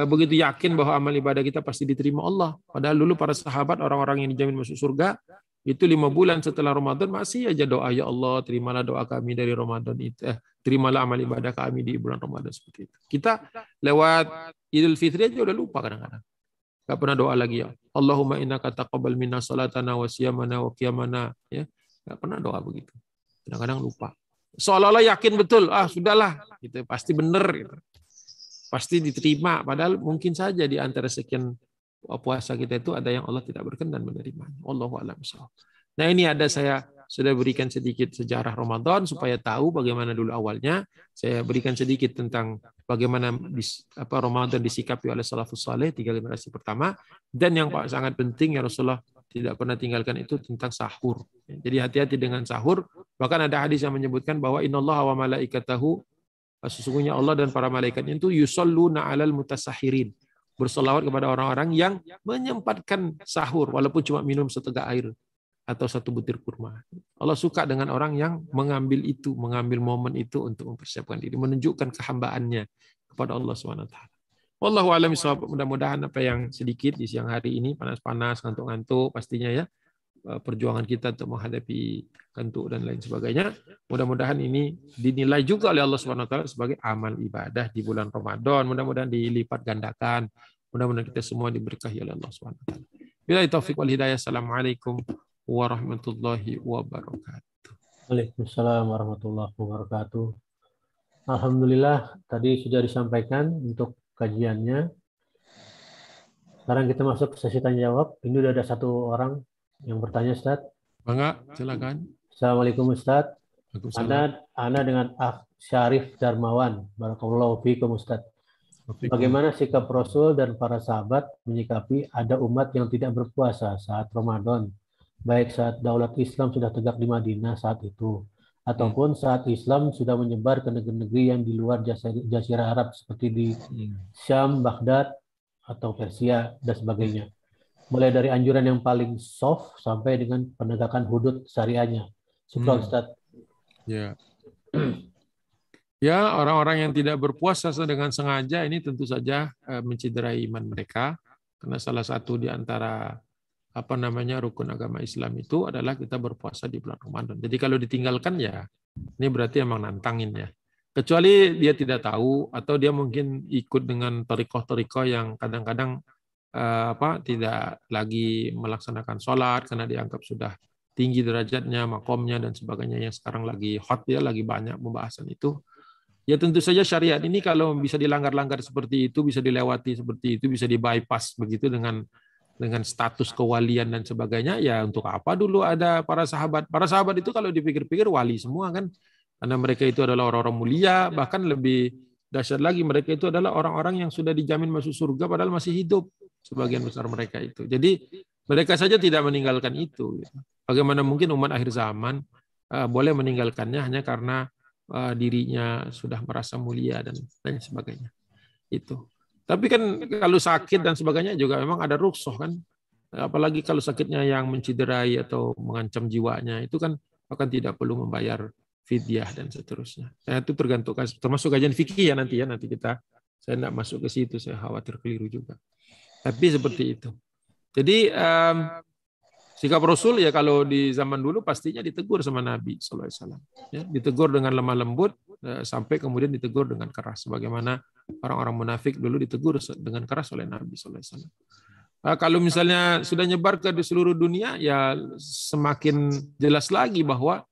begitu yakin bahwa amal ibadah kita pasti diterima Allah. Padahal dulu para sahabat, orang-orang yang dijamin masuk surga, itu 5 bulan setelah Ramadan masih aja doa, ya Allah terimalah doa kami dari Ramadan itu, terimalah amal ibadah kami di bulan Ramadan, seperti itu. Kita lewat Idul Fitri aja udah lupa kadang-kadang. Gak pernah doa lagi ya Allahumma innaka taqabbal minna salatana wa siyamana wa qiyamana ya. Gak pernah doa begitu. Kadang-kadang lupa. Seolah-olah yakin betul, sudahlah gitu, pasti benar gitu. Pasti diterima, padahal mungkin saja di antara sekian puasa kita itu ada yang Allah tidak berkenan menerima. Wallahu a'lam bishawab. Nah, ini saya sudah berikan sedikit sejarah Ramadan supaya tahu bagaimana dulu awalnya. Saya berikan sedikit tentang bagaimana Ramadan disikapi oleh salafus saleh, 3 generasi pertama, dan yang sangat penting yang Rasulullah tidak pernah tinggalkan itu tentang sahur. Jadi hati-hati dengan sahur. Bahkan ada hadis yang menyebutkan bahwa innallaha wa malaikatahu, sesungguhnya Allah dan para malaikatnya itu yusalluna 'alal mutasahhirin, bersolawat kepada orang-orang yang menyempatkan sahur walaupun cuma minum setegak air atau 1 butir kurma. Allah suka dengan orang yang mengambil momen itu untuk mempersiapkan diri, menunjukkan kehambaannya kepada Allah SWT. Wallahu a'lam bishawab. Mudah-mudahan apa yang sedikit di siang hari ini, panas-panas, ngantuk-ngantuk pastinya ya, perjuangan kita untuk menghadapi kantuk dan lain sebagainya, mudah-mudahan ini dinilai juga oleh Allah SWT sebagai amal ibadah di bulan Ramadan. Mudah-mudahan dilipat gandakan. Mudah-mudahan kita semua diberkahi oleh Allah SWT. Billahi taufiq wal hidayah. Assalamualaikum warahmatullahi wabarakatuh. Waalaikumsalam warahmatullahi wabarakatuh. Alhamdulillah tadi sudah disampaikan untuk kajiannya. Sekarang kita masuk ke sesi tanya jawab. Ini udah ada satu orang yang bertanya, Ustaz. Bangga, silakan. Assalamualaikum Ustaz. Waalaikumsalam. Ana dengan Akh Syarif Darmawan. Barakallahu fiikum Ustaz. Waalaikumsalam. Bagaimana sikap Rasul dan para sahabat menyikapi ada umat yang tidak berpuasa saat Ramadan, baik saat daulat Islam sudah tegak di Madinah saat itu, ataupun saat Islam sudah menyebar ke negeri-negeri yang di luar Jazirah Arab seperti di Syam, Baghdad, atau Persia, dan sebagainya. Mulai dari anjuran yang paling soft sampai dengan penegakan hudud syariahnya. Syukran Ustaz. Ya. Ya, orang-orang yang tidak berpuasa dengan sengaja ini tentu saja mencederai iman mereka, karena salah satu di antara rukun agama Islam itu adalah kita berpuasa di bulan Ramadan. Jadi kalau ditinggalkan ya ini berarti emang nantangin ya. Kecuali dia tidak tahu atau dia mungkin ikut dengan thariqah-thariqah yang kadang-kadang tidak lagi melaksanakan sholat karena dianggap sudah tinggi derajatnya, makomnya dan sebagainya yang sekarang lagi hot ya, lagi banyak pembahasan itu. Ya tentu saja syariat ini kalau bisa dilanggar-langgar seperti itu, bisa dilewati seperti itu, bisa di-bypass begitu dengan status kewalian dan sebagainya, ya untuk apa dulu ada para sahabat? Para sahabat itu kalau dipikir-pikir wali semua kan, karena mereka itu adalah orang-orang mulia, bahkan lebih dahsyat lagi mereka itu adalah orang-orang yang sudah dijamin masuk surga padahal masih hidup sebagian besar mereka itu. Jadi mereka saja tidak meninggalkan itu. Bagaimana mungkin umat akhir zaman boleh meninggalkannya hanya karena dirinya sudah merasa mulia dan lain sebagainya. Itu. Tapi kan kalau sakit dan sebagainya juga memang ada rukhsah kan. Apalagi kalau sakitnya yang menciderai atau mengancam jiwanya, itu kan akan tidak perlu membayar fidyah dan seterusnya. Itu tergantung, termasuk kajian fikih ya nanti saya tidak masuk ke situ, saya khawatir keliru juga. Tapi seperti itu. Jadi sikap Rasul ya kalau di zaman dulu pastinya ditegur sama Nabi SAW. Ya, ditegur dengan lemah lembut sampai kemudian ditegur dengan keras. Sebagaimana orang-orang munafik dulu ditegur dengan keras oleh Nabi SAW. Kalau misalnya sudah nyebar ke seluruh dunia, ya semakin jelas lagi bahwa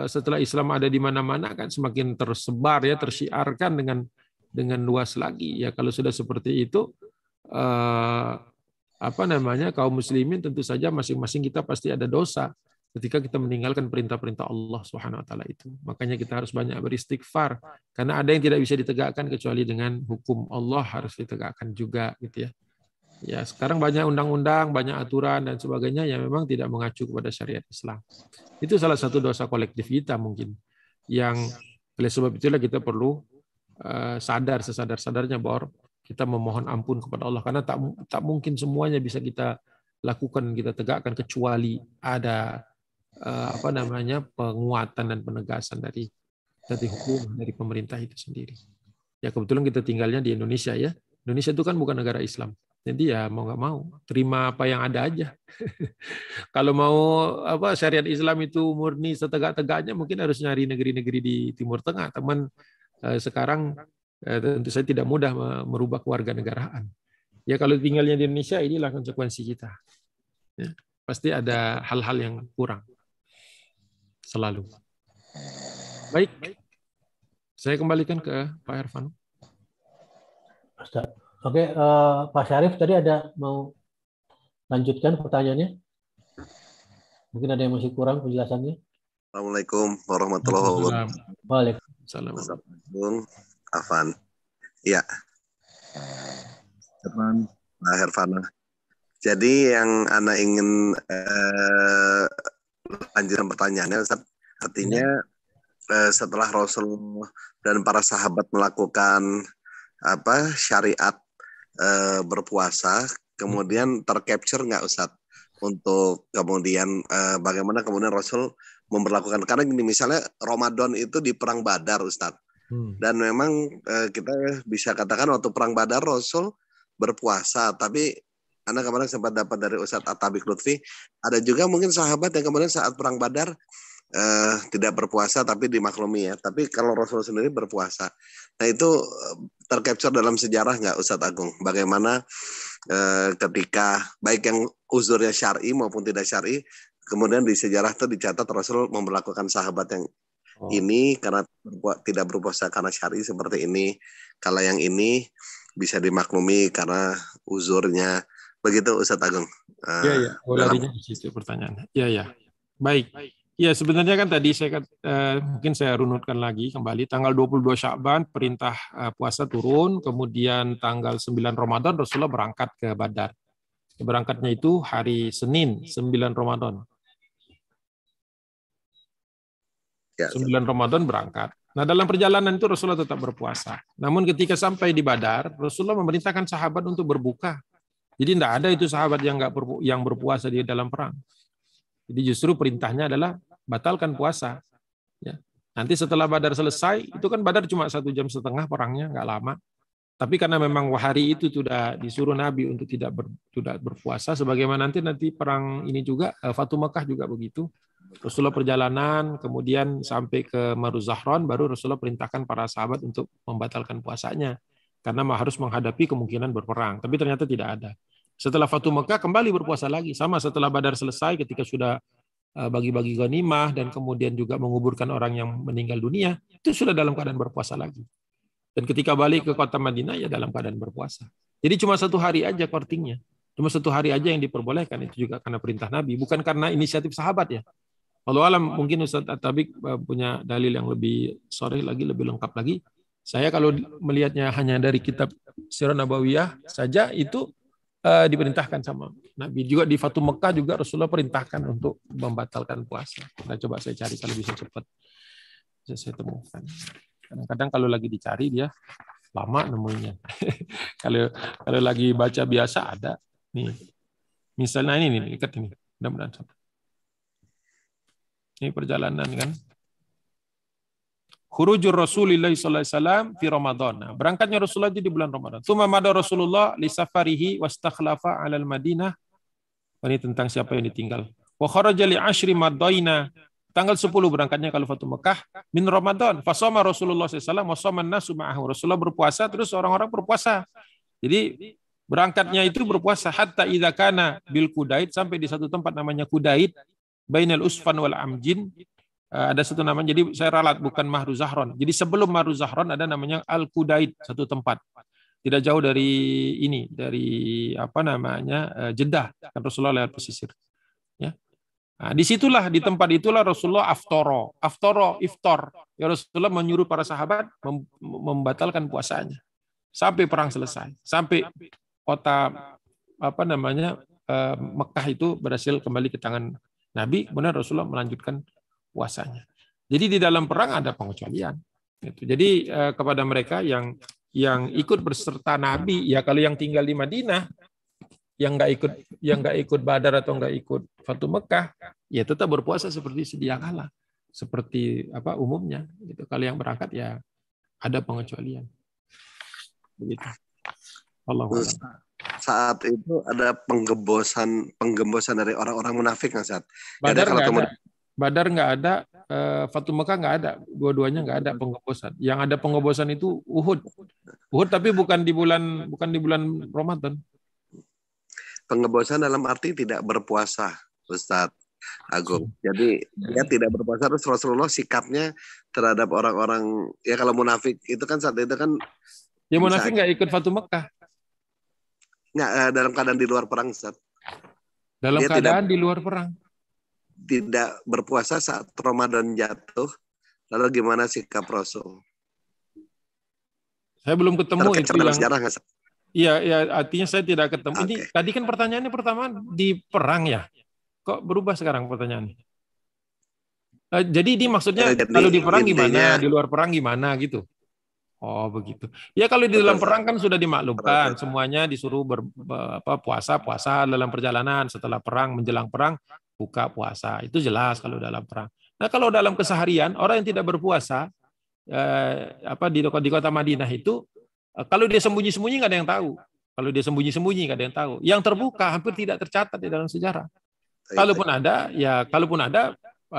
setelah Islam ada di mana-mana kan semakin tersebar ya, tersyiarkan dengan luas lagi. Ya kalau sudah seperti itu, kaum muslimin tentu saja masing-masing kita pasti ada dosa ketika kita meninggalkan perintah-perintah Allah Subhanahu wa taala itu. Makanya kita harus banyak beristighfar karena ada yang tidak bisa ditegakkan kecuali dengan hukum Allah harus ditegakkan juga gitu ya. Ya, sekarang banyak undang-undang, banyak aturan dan sebagainya yang memang tidak mengacu kepada syariat Islam. Itu salah satu dosa kolektif kita mungkin. Yang oleh sebab itulah kita perlu sadar sesadar-sadarnya bahwa kita memohon ampun kepada Allah karena tak mungkin semuanya bisa kita lakukan, kita tegakkan kecuali ada penguatan dan penegasan dari hukum dari pemerintah itu sendiri. Ya kebetulan kita tinggalnya di Indonesia ya. Indonesia itu kan bukan negara Islam. Jadi ya mau nggak mau terima apa yang ada aja. Kalau mau syariat Islam itu murni setegak-tegaknya mungkin harus nyari negeri-negeri di Timur Tengah. Teman sekarang tentu saja tidak mudah merubah kewarganegaraan. Ya kalau tinggalnya di Indonesia inilah konsekuensi kita. Ya, pasti ada hal-hal yang kurang selalu. Baik, saya kembalikan ke Pak Irfan. Ustaz. Oke, Pak Syarif tadi ada mau lanjutkan pertanyaannya? Mungkin ada yang masih kurang penjelasannya. Assalamualaikum warahmatullahi wabarakatuh. Waalaikumsalam. Bung Afan. Ya. Pak Herfana. Jadi yang Anda ingin lanjutkan pertanyaannya, Ustaz, artinya setelah Rasul dan para sahabat melakukan syariat berpuasa, kemudian tercapture nggak Ustaz untuk kemudian bagaimana kemudian Rasul memperlakukan, karena gini misalnya Ramadan itu di perang Badar Ustaz, dan memang kita bisa katakan waktu perang Badar Rasul berpuasa, tapi Anda kemarin sempat dapat dari Ustaz At-Tabiq Lutfi, ada juga mungkin sahabat yang kemudian saat perang Badar tidak berpuasa tapi dimaklumi ya. Tapi kalau Rasul sendiri berpuasa. Nah itu tercapture dalam sejarah nggak Ustadz Agung? Bagaimana ketika baik yang uzurnya syar'i maupun tidak syar'i, kemudian di sejarah itu dicatat Rasul memperlakukan sahabat yang ini karena tidak berpuasa karena syar'i seperti ini. Kalau yang ini bisa dimaklumi karena uzurnya. Begitu Ustadz Agung. Iya, iya. Larinya di situ pertanyaannya. Iya, iya. Baik. Ya, sebenarnya kan tadi mungkin saya runutkan lagi kembali. Tanggal 22 Sya'ban perintah puasa turun, kemudian tanggal 9 Ramadan Rasulullah berangkat ke Badar. Berangkatnya itu hari Senin, 9 Ramadan. 9 Ramadan berangkat. Nah, dalam perjalanan itu Rasulullah tetap berpuasa. Namun ketika sampai di Badar, Rasulullah memerintahkan sahabat untuk berbuka. Jadi tidak ada itu sahabat yang berpuasa di dalam perang. Jadi justru perintahnya adalah batalkan puasa. Ya. Nanti setelah Badar selesai, itu kan Badar cuma 1,5 jam perangnya, nggak lama. Tapi karena memang hari itu sudah disuruh Nabi untuk tidak berpuasa, sebagaimana nanti perang ini juga, Fatu Mekah juga begitu. Rasulullah perjalanan, kemudian sampai ke Maru Zahran, baru Rasulullah perintahkan para sahabat untuk membatalkan puasanya. Karena harus menghadapi kemungkinan berperang. Tapi ternyata tidak ada. Setelah Fatu Mekah, kembali berpuasa lagi. Sama setelah Badar selesai, ketika sudah bagi-bagi ghanimah, dan kemudian juga menguburkan orang yang meninggal dunia, itu sudah dalam keadaan berpuasa lagi. Dan ketika balik ke kota Madinah, ya dalam keadaan berpuasa. Jadi cuma 1 hari aja kortingnya. Cuma 1 hari aja yang diperbolehkan. Itu juga karena perintah Nabi. Bukan karena inisiatif sahabat ya. Walau alam, mungkin Ustaz At-Tabiq punya dalil yang lebih sharih lagi, lebih lengkap lagi. Saya kalau melihatnya hanya dari kitab Sirah Nabawiyah saja, itu diperintahkan sama Nabi. Juga di Fatu Mekah juga Rasulullah perintahkan untuk membatalkan puasa. Nah, coba saya cari kalau bisa cepat. Saya temukan. Kadang-kadang kalau lagi dicari dia lama nemunya. kalau lagi baca biasa ada. Nih. Misalnya ini nih, dekat ini. Mudah-mudahan sampai. Ini perjalanan kan. Khurujur Rasulillah sallallahu alaihi wasallam fi Ramadan. Nah, berangkatnya Rasulullah di bulan Ramadan. Tsumma mada Rasulullah li safarihi wastakhlafa 'ala al-Madinah. Ini tentang siapa yang ditinggal. Wa kharaja li 'ashri madaina. Tanggal 10 berangkatnya kalau Fatu Mekah min Ramadan. Fasama Rasulullah sallallahu alaihi wasallam wa shaman nasu ma'ahu. Rasulullah berpuasa, terus orang-orang berpuasa. Jadi berangkatnya itu berpuasa hatta idza kana bil Qudait, sampai di satu tempat namanya Qudait, bainal Usfan wal Amjin. Ada satu nama, jadi saya ralat, bukan Maru Zahran. Jadi sebelum Maru Zahran ada namanya Al-Qudait, satu tempat. Tidak jauh dari ini, dari apa namanya, Jeddah. Kan Rasulullah lewat pesisir. Ya. Nah, disitulah, di tempat itulah Rasulullah iftar. Ya, Rasulullah menyuruh para sahabat membatalkan puasanya sampai perang selesai, sampai kota apa namanya Mekah itu berhasil kembali ke tangan Nabi. Kemudian Rasulullah melanjutkan puasanya. Jadi di dalam perang ada pengecualian. Jadi kepada mereka yang ikut berserta Nabi, ya kalau yang tinggal di Madinah, yang nggak ikut Badar atau nggak ikut Fatu Mekah, ya tetap berpuasa seperti sedia kala, seperti apa umumnya. Gitu. Kalau yang berangkat ya ada pengecualian. Begitu. Allahu a'lam. Saat itu ada penggembosan dari orang-orang munafik nggak saat? Badar nggak ada, Fatu Mekah nggak ada, dua-duanya nggak ada penggembosan. Yang ada penggembosan itu Uhud tapi bukan di bulan Ramadan. Penggembosan dalam arti tidak berpuasa, Ustadz Agung. Jadi dia tidak berpuasa, terus Rasulullah sikapnya terhadap orang-orang, ya kalau munafik itu kan saat itu kan. Ya munafik nggak ikut Fatu Mekah. Nggak, dalam keadaan di luar perang, Ustadz. Dalam dia keadaan di luar perang. Tidak berpuasa saat Ramadan jatuh, lalu gimana sikap Rasul? Saya belum ketemu itu dalam sejarah nggak? Iya, artinya saya tidak ketemu. Okay. Ini tadi kan pertanyaannya pertama di perang ya, kok berubah sekarang pertanyaannya? Jadi ini maksudnya kalau di perang gimana, di luar perang gimana gitu? Oh begitu. Ya kalau di dalam perang kan sudah dimaklumkan, semuanya disuruh puasa dalam perjalanan, setelah perang, menjelang perang buka puasa, itu jelas kalau dalam perang. Nah kalau dalam keseharian orang yang tidak berpuasa di kota Madinah itu, kalau dia sembunyi-sembunyi nggak ada yang tahu. Kalau dia sembunyi-sembunyi nggak ada yang tahu. Yang terbuka hampir tidak tercatat di dalam sejarah. Kalaupun ada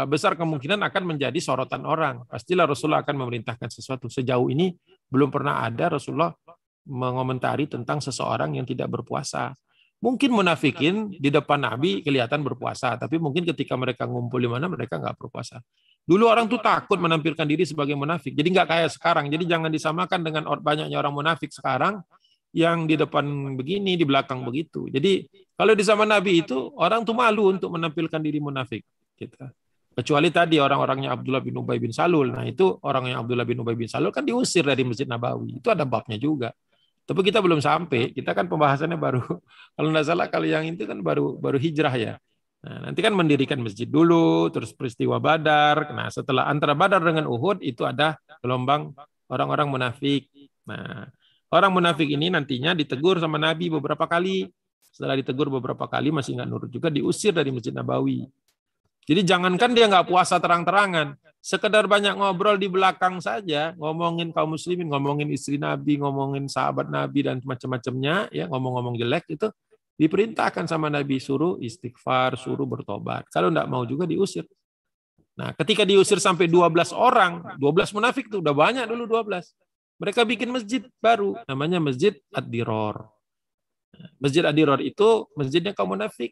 besar kemungkinan akan menjadi sorotan orang. Pastilah Rasulullah akan memerintahkan sesuatu. Sejauh ini belum pernah ada Rasulullah mengomentari tentang seseorang yang tidak berpuasa. Mungkin munafikin di depan Nabi kelihatan berpuasa, tapi mungkin ketika mereka ngumpul di mana mereka nggak berpuasa. Dulu orang tuh takut menampilkan diri sebagai munafik. Jadi nggak kayak sekarang. Jadi jangan disamakan dengan banyaknya orang munafik sekarang yang di depan begini, di belakang begitu. Jadi kalau di zaman Nabi itu orang tuh malu untuk menampilkan diri munafik. Gitu. Kecuali tadi orang-orangnya Abdullah bin Ubay bin Salul. Nah itu orangnya Abdullah bin Ubay bin Salul kan diusir dari Masjid Nabawi. Itu ada babnya juga. Tapi kita belum sampai. Kita kan pembahasannya baru. Kalau nggak salah kalau yang itu kan baru hijrah ya. Nah, nanti kan mendirikan masjid dulu, terus peristiwa Badar. Nah, setelah antara Badar dengan Uhud itu ada gelombang orang-orang munafik. Nah, orang munafik ini nantinya ditegur sama Nabi beberapa kali. Setelah ditegur beberapa kali masih nggak nurut juga, diusir dari Masjid Nabawi. Jadi jangankan dia nggak puasa terang-terangan, sekedar banyak ngobrol di belakang saja, ngomongin kaum muslimin, ngomongin istri Nabi, ngomongin sahabat Nabi dan macam-macamnya, ya ngomong-ngomong jelek itu. Diperintahkan sama Nabi suruh istighfar, suruh bertobat. Kalau enggak mau juga diusir. Nah, ketika diusir sampai 12 orang, 12 munafik itu udah banyak dulu 12. Mereka bikin masjid baru, namanya Masjid Ad-Diror. Masjid Ad-Diror itu masjidnya kaum munafik.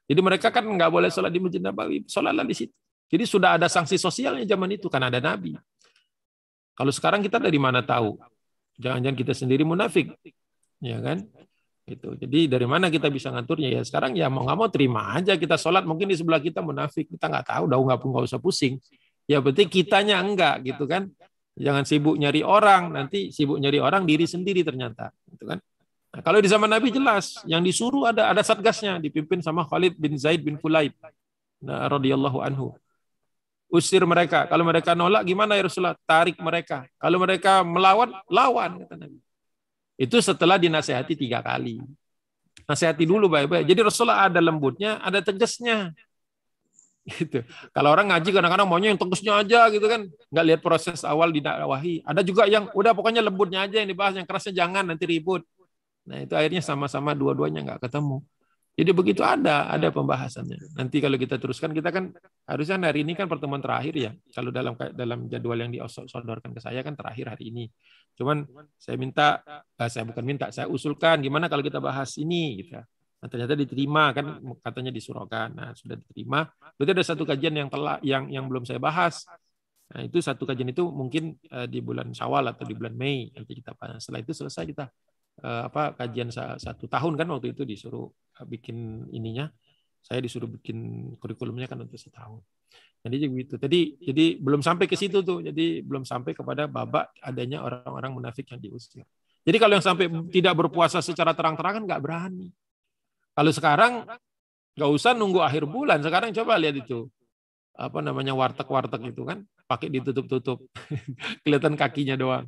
Jadi mereka kan nggak boleh sholat di Masjid Nabawi, sholatlah di situ. Jadi sudah ada sanksi sosialnya zaman itu, kan ada Nabi. Kalau sekarang kita dari mana tahu? Jangan-jangan kita sendiri munafik, ya kan? Gitu. Jadi dari mana kita bisa ngaturnya ya? Sekarang ya mau nggak mau terima aja kita sholat, mungkin di sebelah kita munafik, kita nggak tahu, nggak usah pusing. Ya berarti kitanya enggak gitu kan? Jangan sibuk nyari orang, nanti sibuk nyari orang diri sendiri ternyata, gitu kan? Nah, kalau di zaman Nabi jelas, yang disuruh ada satgasnya, dipimpin sama Khalid bin Zaid bin Kulaib, nah, radhiyallahu anhu. Usir mereka. Kalau mereka nolak gimana ya Rasulullah? Tarik mereka. Kalau mereka melawan, lawan kata Nabi. Itu setelah dinasehati 3 kali. Nasihati dulu baik-baik. Jadi Rasulullah ada lembutnya, ada tegasnya. Gitu. Kalau orang ngaji kadang-kadang maunya yang tegasnya aja gitu kan, nggak lihat proses awal didakwahi. Ada juga yang udah pokoknya lembutnya aja yang dibahas, yang kerasnya jangan nanti ribut. Nah itu akhirnya sama-sama dua-duanya nggak ketemu. Jadi begitu ada pembahasannya. Nanti kalau kita teruskan, kita kan harusnya hari ini kan pertemuan terakhir ya. Kalau dalam jadwal yang disodorkan ke saya kan terakhir hari ini. Cuman saya usulkan gimana kalau kita bahas ini gitu. Nah, ternyata diterima kan, katanya disuruhkan. Nah, sudah diterima. Berarti ada satu kajian yang belum saya bahas. Nah, itu satu kajian itu mungkin di bulan Syawal atau di bulan Mei nanti kita bahas. Setelah itu selesai kita kajian 1 tahun kan waktu itu disuruh bikin ininya, saya disuruh bikin kurikulumnya kan untuk 1 tahun. Jadi begitu. Jadi belum sampai ke situ tuh. Jadi belum sampai kepada babak adanya orang-orang munafik yang diusir. Jadi kalau yang sampai tidak berpuasa secara terang-terangan nggak berani. Kalau sekarang nggak usah nunggu akhir bulan. Sekarang coba lihat itu apa namanya warteg itu kan pakai ditutup-tutup, kelihatan kakinya doang.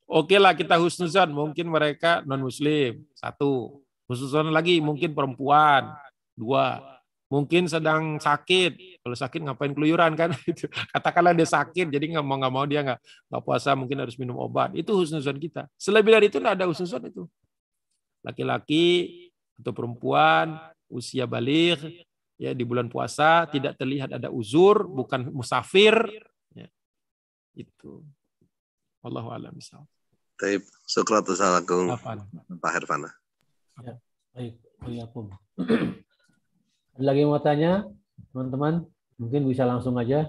Oke lah kita husnuzon, mungkin mereka non-muslim, 1. Husnuzon lagi mungkin perempuan, 2. Mungkin sedang sakit, kalau sakit ngapain keluyuran kan? Katakanlah dia sakit, jadi nggak mau dia nggak puasa, mungkin harus minum obat. Itu husnuzon kita. Selebih dari itu nggak ada husnuzon itu. Laki-laki atau perempuan, usia baligh, ya di bulan puasa tidak terlihat ada uzur, bukan musafir, ya. Itu. Wallahu a'lam bishawab. Baik, syukran Assalamualaikum Pak Herfana. Ya, baik. Ada lagi yang mau tanya, teman-teman? Mungkin bisa langsung aja.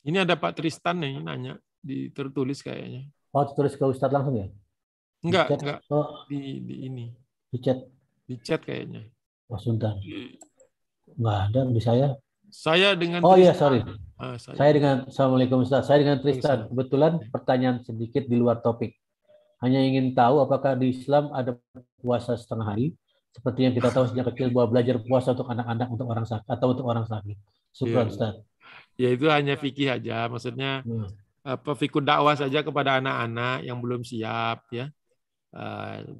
Ini ada Pak Tristan nih nanya, tertulis kayaknya. Oh, tulis ke Ustadz langsung ya? Enggak. Oh, di ini. Di chat. Di chat kayaknya. Oh, sebentar. Enggak ada di saya. Saya dengan Oh Tristan. iya, sorry. Saya dengan Assalamualaikum Ustaz. Saya dengan Tristan. Kebetulan pertanyaan sedikit di luar topik. Hanya ingin tahu apakah di Islam ada puasa setengah hari seperti yang kita tahu sejak kecil bahwa belajar puasa untuk anak-anak, untuk orang sakit atau untuk orang sakit. Syukran Ustaz. Ya itu hanya fikih aja, maksudnya fikih dakwah saja kepada anak-anak yang belum siap ya.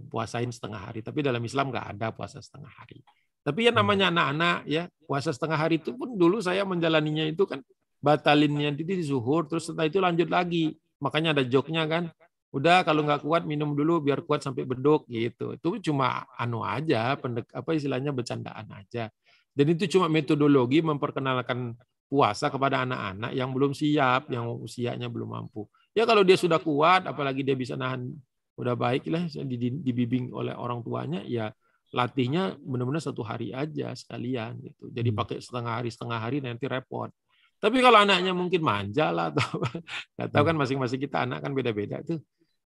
Puasain setengah hari, tapi dalam Islam nggak ada puasa setengah hari. Tapi ya namanya anak-anak ya, puasa setengah hari itu pun dulu saya menjalaninya itu kan batalinnya di zuhur, terus setelah itu lanjut lagi. Makanya ada joknya kan, udah kalau nggak kuat minum dulu biar kuat sampai beduk gitu. Itu cuma aja, istilahnya bercandaan aja. Dan itu cuma metodologi memperkenalkan puasa kepada anak-anak yang belum siap, yang usianya belum mampu. Ya kalau dia sudah kuat, apalagi dia bisa nahan, udah baik lah, dibimbing oleh orang tuanya, ya latihnya benar-benar 1 hari aja sekalian gitu. Jadi pakai setengah hari nanti repot. Tapi kalau anaknya mungkin manja lah atau nggak tahu kan, masing-masing kita anak kan beda-beda tuh.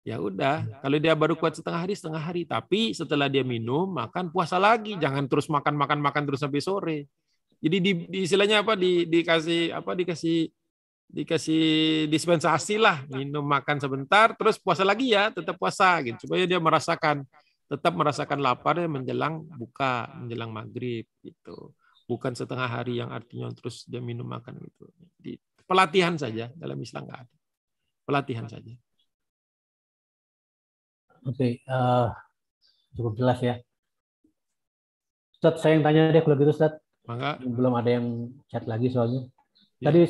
Ya udah, kalau dia baru kuat setengah hari. Tapi setelah dia minum, makan, puasa lagi. Jangan terus makan terus sampai sore. Jadi di istilahnya apa, dikasih dispensasi lah, minum makan sebentar, terus puasa lagi ya, tetap puasa gitu, supaya dia tetap merasakan lapar menjelang buka, menjelang maghrib gitu. Bukan setengah hari yang artinya terus dia minum makan gitu. Jadi, pelatihan saja, dalam Islam nggak ada. Pelatihan saja. Oke, cukup jelas ya. Ustadz, saya yang tanya deh kalau gitu, Ustadz. Maka Belum ada yang chat lagi soalnya. Ya. Tadi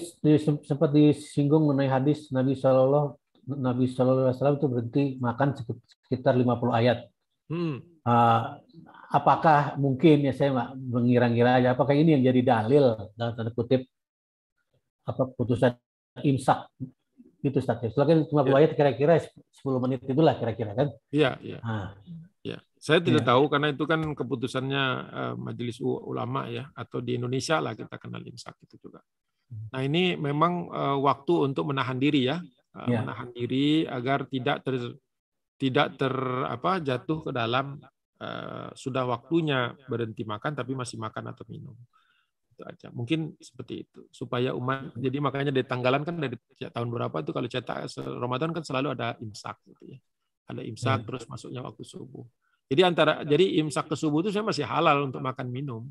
sempat disinggung mengenai hadis Nabi Shallallahu Alaihi Wasallam itu berhenti makan sekitar 50 ayat. Apakah mungkin, ya saya nggak mengira-ngira aja, apakah ini yang jadi dalil dalam tanda kutip putusan imsak itu, Ustaz? Soalnya 50 ayat kira-kira 10 menit itulah kira-kira kan? Iya. Ya, saya tidak tahu karena itu kan keputusannya Majelis Ulama ya, atau di Indonesia lah kita kenal imsak itu juga. Nah ini memang waktu untuk menahan diri ya, menahan diri agar tidak jatuh ke dalam sudah waktunya berhenti makan tapi masih makan atau minum. Itu aja. Mungkin seperti itu supaya umat. Jadi makanya dari tanggalan kan dari tahun berapa itu kalau cetak Ramadan kan selalu ada imsak gitu ya. Ada imsak terus masuknya waktu subuh. Jadi imsak ke subuh itu saya masih halal untuk makan minum.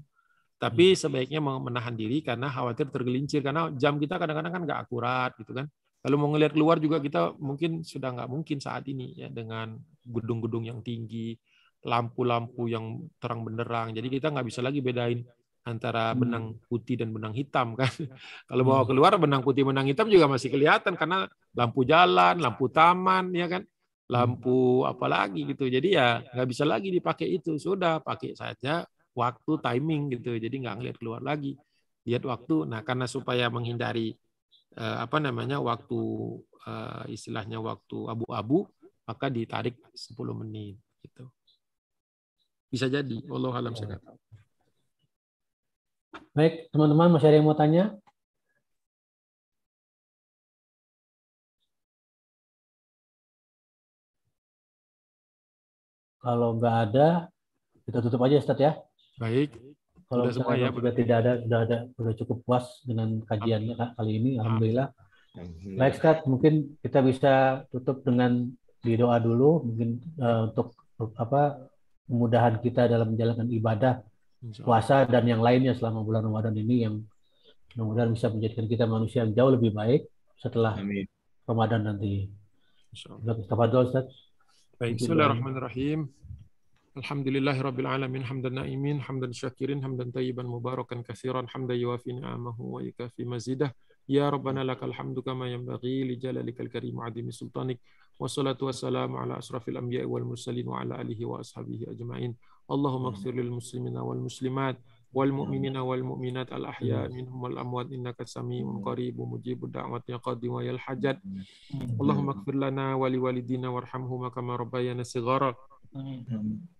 Tapi sebaiknya menahan diri karena khawatir tergelincir, karena jam kita kadang-kadang kan nggak akurat gitu kan. Kalau mau ngelihat keluar juga kita mungkin sudah nggak mungkin saat ini ya, dengan gedung-gedung yang tinggi, lampu-lampu yang terang benderang. Jadi kita nggak bisa lagi bedain antara benang putih dan benang hitam kan. Kalau bawa keluar benang putih benang hitam juga masih kelihatan karena lampu jalan, lampu taman ya kan, lampu apalagi gitu. Jadi ya nggak bisa lagi dipakai itu, sudah pakai saja waktu timing gitu. Jadi nggak ngelihat keluar lagi, lihat waktu. Nah karena supaya menghindari waktu istilahnya waktu abu-abu, maka ditarik 10 menit gitu. Bisa jadi, wallahu alam saya nggak tahu. Baik, teman-teman, masih ada yang mau tanya? Kalau nggak ada, kita tutup aja, Ustadz ya. Baik. Kalau misalnya sudah tidak ada, sudah cukup puas dengan kajiannya kali ini, alhamdulillah. Baik, Ustadz, mungkin kita bisa tutup dengan didoa dulu, mungkin untuk kemudahan kita dalam menjalankan ibadah puasa dan yang lainnya selama bulan Ramadan ini, yang mudah-mudahan bisa menjadikan kita manusia yang jauh lebih baik setelah Ramadan nanti. Tafadhol, Ustaz. Baik, bismillahirrahmanirrahim. Alhamdulillahirabbil alamin, hamdan na'imin, hamdan syakirin, hamdan tayyiban mubarakan katsiran, hamdan yuwafi ni'amahu wa yukafi mazidah. Ya Rabbana lakal hamdu kama yanbaghi li jalalikal karim wa 'azimi sultanik. Wassalatu wassalamu ala asrafil anbiya'i wal mursalin wa ala alihi wa ashabihi ajma'in. Allahumma ighfir lil muslimina wal muslimat wal mu'minina wal mu'minat al ahya minhum wal amwat innaka sami'un qaribun mujibud da'wati ya qadim wa yal hajat. Allahumma ighfir lana wa li walidina warhamhuma kama rabbayana shighara.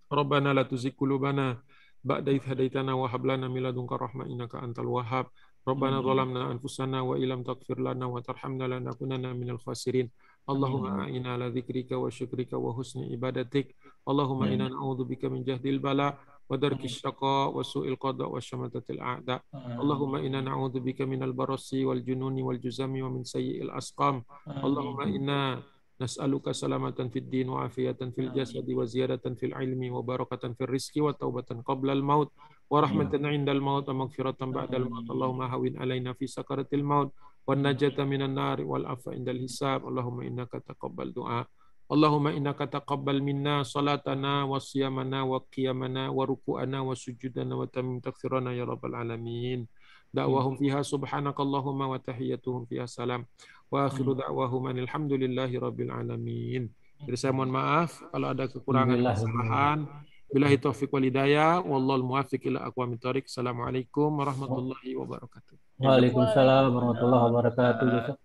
Rabbana la tuzigh qulubana ba'da idh hadaitana wa hab lana min ladunka rahmah innaka antal wahhab. Rabbana zalamna anfusana wa illam taghfir lana wa tarhamna lanakunanna minal khasirin. Allahumma a'inna ala dzikrika wa syukrika wa husni ibadatik. Allahumma inna na'udzubika min jahdil bala wa darkis syaqa wa su'il qada wa syamatatil a'da. Allahumma inna na'udzubika minal barasi wal jununi wal juzami wa min sayyi'il asqam. Allahumma inna nas'aluka salamatan fid din wa afiyatan fil jasadi wa ziyadatan fil ilmi wa barakatan fil rizqi wa taubatan qabla al maut wa rahmatan 'indal maut wa maghfiratan ba'dal maut. Allahumma hawwin 'alaina fi sakaratil maut wan najata minan nar wal afa indal hisab. Allahumma innaka taqabbal du'a. Allahumma innaka taqabbal minna salatana wa siyamana wa qiyamana wa ruku'ana wa sujudana wa tamim takfirana ya rabbal alamin. Da'wahum fiha subhanakallahumma wa tahiyyatuhum fiha salam wa akhiru da'wahum alhamdulillahi rabbil alamin. Jadi saya mohon maaf kalau ada kekurangan kesalahan. Billahi taufiq wal hidayah wallahul muwaffiq ila aqwamit thoriq. Assalamualaikum warahmatullahi wabarakatuh. Waalaikumsalam warahmatullahi wabarakatuh.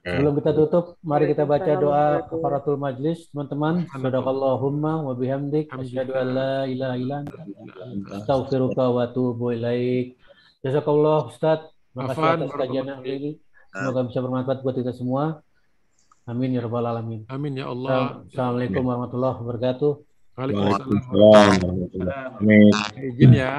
Sebelum kita tutup, mari kita baca doa kafaratul majlis, teman-teman. Sadaqallahumma wa bihamdik asyhadu an la ilaha illa anta astaghfiruka wa atubu ilaik. Jazakallah Ustaz Makasih Afan, atas kajian barakallahu hari fiik. ini. Semoga bisa bermanfaat buat kita semua. Amin ya rabbal alamin. Amin ya Allah. Assalamualaikum warahmatullahi wabarakatuh. Waalaikumsalam Waalaikumsalam warahmatullahi warahmatullahi wabarakatuh. wabarakatuh. Amin. Izin ya.